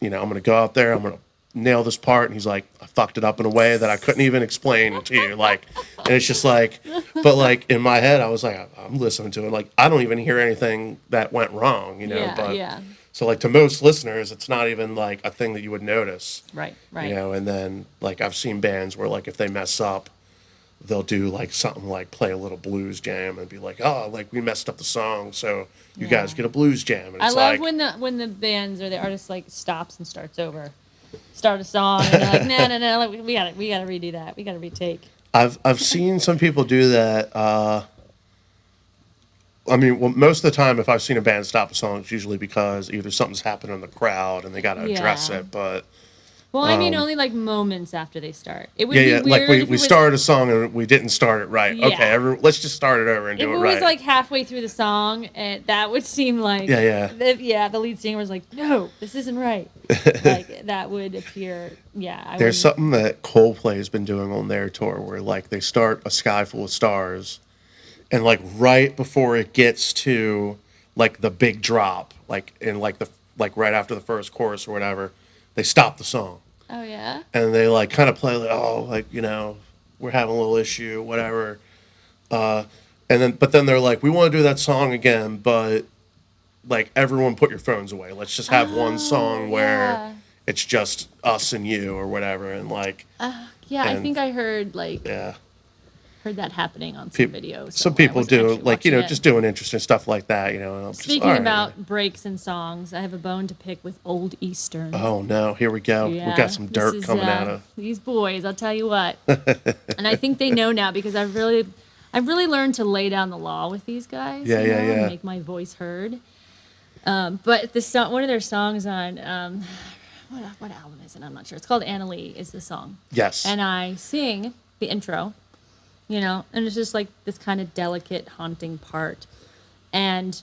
you know, I'm going to go out there, I'm going to nail this part. And he's like, I fucked it up in a way that I couldn't even explain to you. Like, and it's just like, but like in my head, I was like, I'm listening to it. Like, I don't even hear anything that went wrong, you know, Yeah, but yeah. so like to most listeners, it's not even like a thing that you would notice, Right, right. you know, and then like I've seen bands where like if they mess up, they'll do like something like play a little blues jam and be like, oh, like we messed up the song, so you guys Yeah. get a blues jam. And I it's love like, when the bands or the artist like stops and starts over, start a song, and they're like, no, like, we gotta redo that. We gotta retake. I've seen some people do that. I mean, well, most of the time, if I've seen a band stop a song, it's usually because either something's happened in the crowd and they got to address Yeah. it. But Well, I mean, only like moments after they start. It would yeah, be yeah, weird like if we it was, started a song and we didn't start it right. Yeah. Okay, let's just start it over and if do it it was right. like halfway through the song, and that would seem like the lead singer was like, no, this isn't right. Like that would appear. Yeah, There's something that Coldplay's been doing on their tour where like they start A Sky Full of Stars, and like right before it gets to like the big drop, like in like right after the first chorus or whatever, they stop the song Oh yeah. and they like kind of play like, oh, like, you know, we're having a little issue, whatever. Uh, but then they're like, we want to do that song again, but like everyone put your phones away. Let's just have one Oh song where yeah. it's just us and you or whatever. And like, Yeah, I and think I heard like yeah, heard that happening on some video some somewhere. I people wasn't do actually like, you watching know, it. just doing interesting stuff like that, you know. And I'm just, all Speaking right. about breaks and songs, I have a bone to pick with Old Eastern. Oh no, here we go. We Yeah, got some this dirt is, coming out of. these boys. I'll tell you what, and I think they know now because I've really learned to lay down the law with these guys. Yeah, you yeah, know, yeah. And make my voice heard. But the song, one of their songs on what album is it? I'm not sure. It's called Anna Lee is the song. Yes. And I sing the intro, you know, and it's just like this kind of delicate, haunting part. And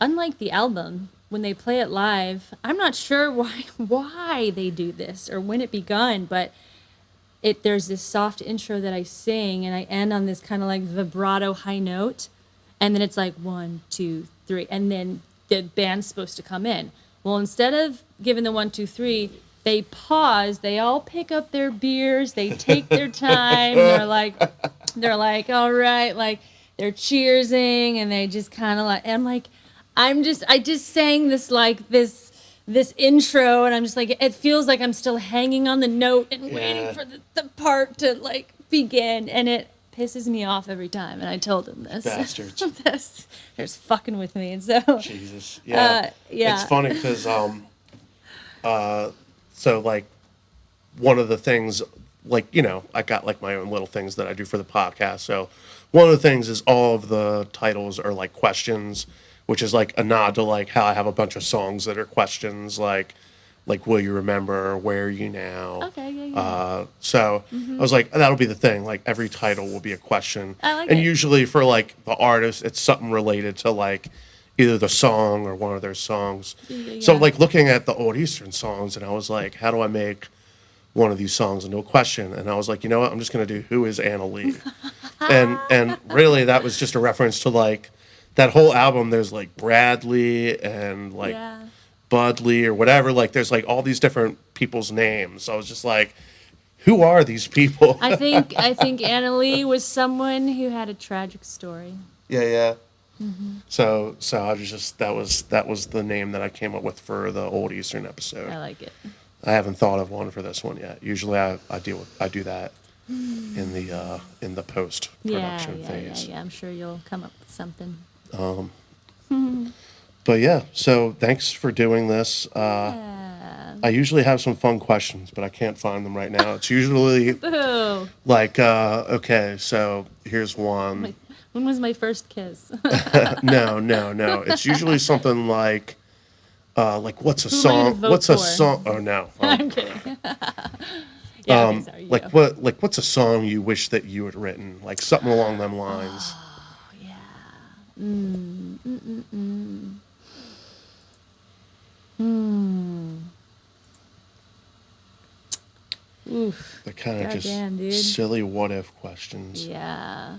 unlike the album, when they play it live, I'm not sure why they do this or when it begun, but there's this soft intro that I sing and I end on this kind of like vibrato high note, and then it's like 1, 2, 3, and then the band's supposed to come in. Well, instead of giving the 1, 2, 3, they pause. They all pick up their beers. They take their time. They're like, all right, like they're cheersing, and they just kind of like. And I'm like, I just sang this like this intro, and I'm just like, it feels like I'm still hanging on the note and waiting for the part to like begin, and it pisses me off every time. And I told them this. Bastards. They're just fucking with me, and so. Jesus. Yeah. Yeah. It's funny because so like one of the things, like, you know, I got like my own little things that I do for the podcast. So one of the things is all of the titles are like questions, which is like a nod to like how I have a bunch of songs that are questions, like will you remember, where are you now? Okay, yeah. So I was like, that'll be the thing. Like every title will be a question, I like and it. usually for like the artist, it's something related to like either the song or one of their songs. So Yeah. like looking at the Old Eastern songs, and I was like, how do I make one of these songs into a question? And I was like, you know what? I'm just gonna do Who is Anna Lee? and really that was just a reference to like that whole album. There's like Bradley and like Yeah. Budley or whatever. Like there's like all these different people's names. So I was just like, who are these people? I think Anna Lee was someone who had a tragic story. Yeah, yeah. So I was just that was the name that I came up with for the Old Eastern episode. I like it. I haven't thought of one for this one yet. Usually I do that in the post production phase. Yeah. I'm sure you'll come up with something. But yeah, so thanks for doing this. Yeah. I usually have some fun questions, but I can't find them right now. It's usually Boo. like, okay, so here's one. When was my first kiss? No. It's usually something like what's a Who am I song? gonna vote What's a for? song? Oh no. I'm kidding. Yeah, okay, sorry, Like you. what's a song you wish that you had written? Like something along them lines. Oof. They're kind of Goddamn, dude. just silly what if questions. Yeah.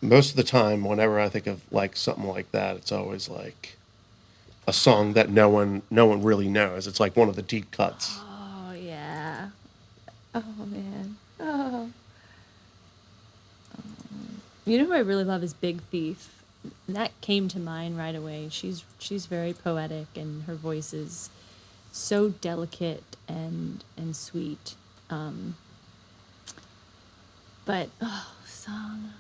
Most of the time, whenever I think of like something like that, it's always like a song that no one really knows. It's like one of the deep cuts. Oh yeah. Oh man. Oh. You know who I really love is Big Thief. And that came to mind right away. She's very poetic, and her voice is so delicate and sweet. But song.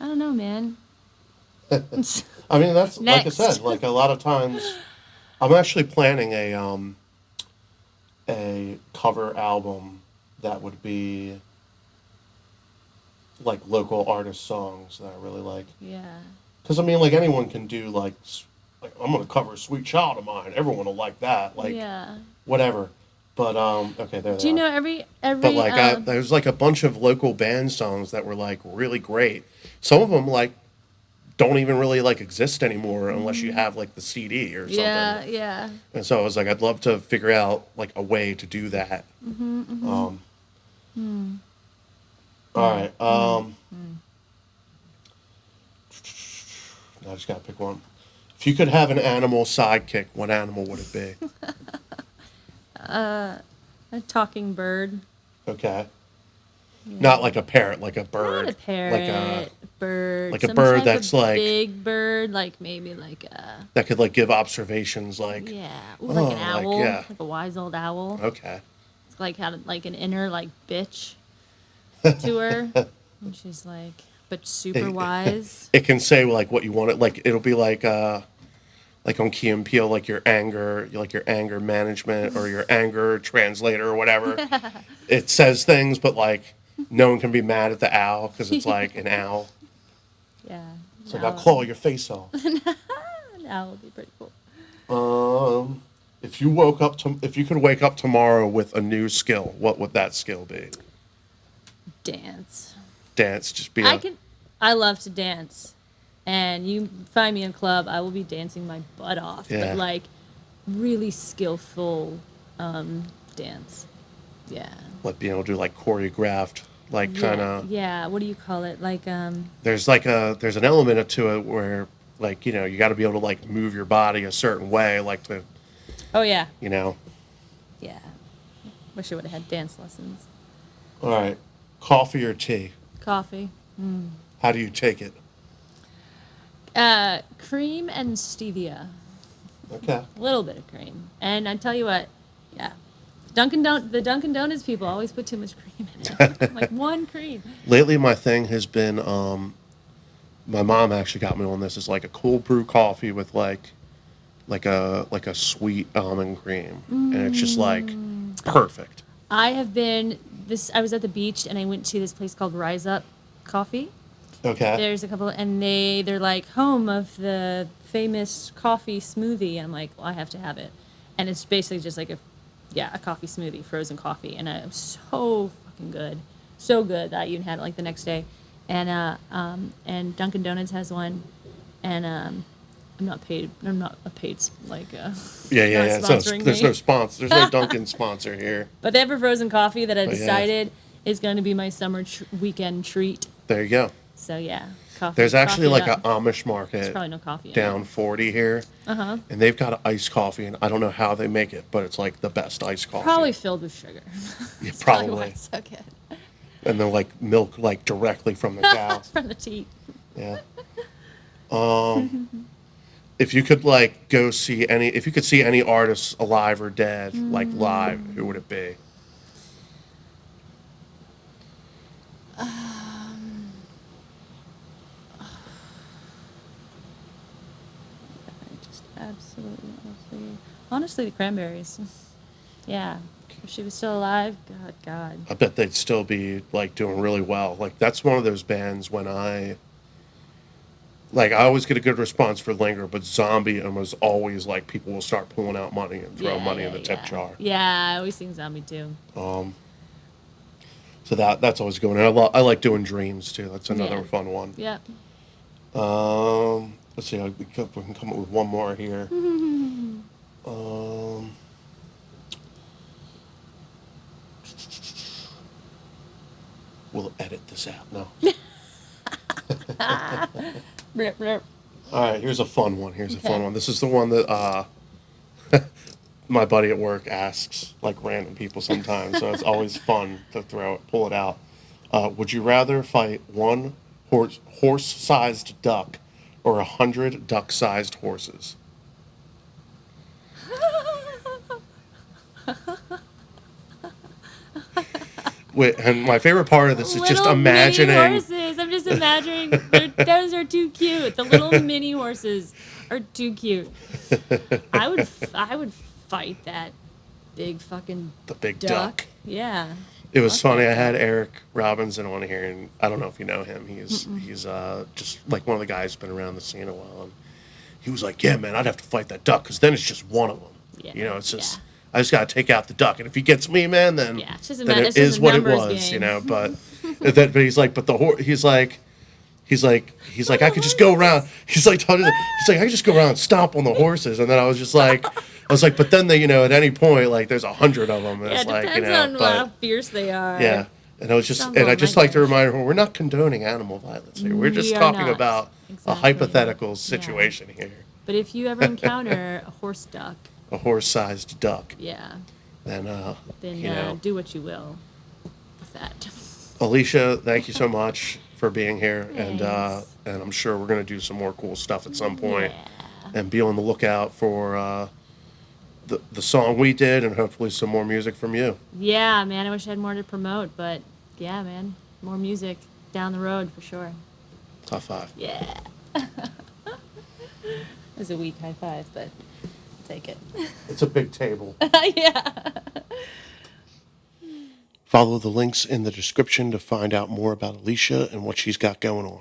I don't know, man. I mean, that's like I Next. said. Like a lot of times, I'm actually planning a cover album that would be like local artist songs that I really like. Yeah. Because I mean, like anyone can do like I'm gonna cover "Sweet Child of Mine." Everyone will like that. Like Yeah. whatever. But okay, there. Do you know every But like, there's like a bunch of local band songs that were like really great. Some of them like don't even really like exist anymore unless you have like the CD or something. Yeah. And so I was like, I'd love to figure out like a way to do that. All right. I just gotta pick one. If you could have an animal sidekick, what animal would it be? A talking bird. Okay. Yeah. Not like a parrot, like a bird. Not a parrot. Like bird. like a Some bird type that's of like big bird, like maybe like a that could like give observations, like yeah, ooh, like an like, owl, yeah. like a wise old owl. Okay. It's like had like an inner like bitch to her, and she's like, but super wise. It can say like what you want it. Like it'll be like on Key and Peele, like your anger management or your anger translator or whatever. It says things, but like no one can be mad at the owl because it's like an owl. Yeah. So I'll claw your face off. An owl would be pretty cool. If you could wake up tomorrow with a new skill, what would that skill be? Dance. Dance, just be. I love to dance, and you find me in a club, I will be dancing my butt off. Yeah. But like, really skillful dance. Yeah. Like being able to do like choreographed, like kind of. Yeah. What do you call it? Like There's an element to it where like you got to be able to like move your body a certain way, like to. Oh yeah. Yeah. Wish I would have had dance lessons. All right. Coffee or tea? Coffee. How do you take it? Cream and stevia. Okay. A little bit of cream. And I tell you what, yeah. The Dunkin' Donuts people always put too much cream in it. Like one cream. Lately, my thing has been, my mom actually got me on this. It's like a cold brew coffee with like a sweet almond cream, and it's just like perfect. I was at the beach and I went to this place called Rise Up Coffee. Okay. There's a couple, and they're like home of the famous coffee smoothie. I'm like, well, I have to have it, and it's basically just like a coffee smoothie, frozen coffee, and it was so fucking good, so good that I even had it like the next day, and Dunkin' Donuts has one, and I'm not a paid like Yeah. not So sponsoring there's me. no sponsor. There's no Dunkin' sponsor here. But they have a frozen coffee that I yeah. decided is going to be my summer weekend treat. There you go. So yeah, coffee. There's actually coffee like an Amish market. There's probably no coffee in down it. 40 here. And they've got an iced coffee, and I don't know how they make it, but it's like the best iced coffee. Probably filled with sugar. Yeah, That's probably. why it's so good. And then like milk like directly from the cow. From the teat. Yeah. If you could like if you could see any artists alive or dead, like live, who would it be? Just absolutely, honestly, the Cranberries. Yeah, if she was still alive, God. I bet they'd still be like doing really well. Like that's one of those bands when I always get a good response for Linger, but Zombie and was always like people will start pulling out money and throw money in the tip jar. Yeah, I always sing Zombie too. So that's always going. And I like doing Dreams too. That's another fun one. Yeah. Let's see. We can come up with one more here. We'll edit this out. No. Blip, blip. All right. Here's a fun one. This is the one that my buddy at work asks like random people sometimes. So it's always fun to pull it out. Would you rather fight one horse-sized duck or 100 duck-sized horses? Wait, and my favorite part of this is just Little imagining. mini horses. I'm just imagining. Those are too cute. The little mini horses are too cute. I would fight that big fucking The big duck. duck. Yeah. It was funny. I had Eric Robinson on here, and I don't know if you know him. He's just like one of the guys who's been around the scene a while. And he was like, "Yeah, man, I'd have to fight that duck because then it's just one of them. Yeah. It's just I just gotta take out the duck, and if he gets me, man, then It's just then it's it just is a what it numbers was, game. But but he's like, but he's like, I could just go around. He's like, I could just go around and stomp on the horses, and then I was like, but then they, at any point, like there's 100 of them. And Yeah, it's it like, depends on how fierce they are. yeah. And I Sounds just like like to my remind everyone, we're not condoning animal violence here. We're just We are talking not. about exactly. hypothetical Yeah. situation here. But if you ever encounter a horse duck, A horse-sized duck. yeah, Then, do what you will with that. Alisha, thank you so much for being here, Thanks. and I'm sure we're gonna do some more cool stuff at some point. Yeah. And be on the lookout for the song we did, and hopefully some more music from you. Yeah, man, I wish I had more to promote, but yeah, man, more music down the road for sure. Top five. Yeah. It was a weak high five, but I'll take it. It's a big table. Yeah. Follow the links in the description to find out more about Alisha and what she's got going on.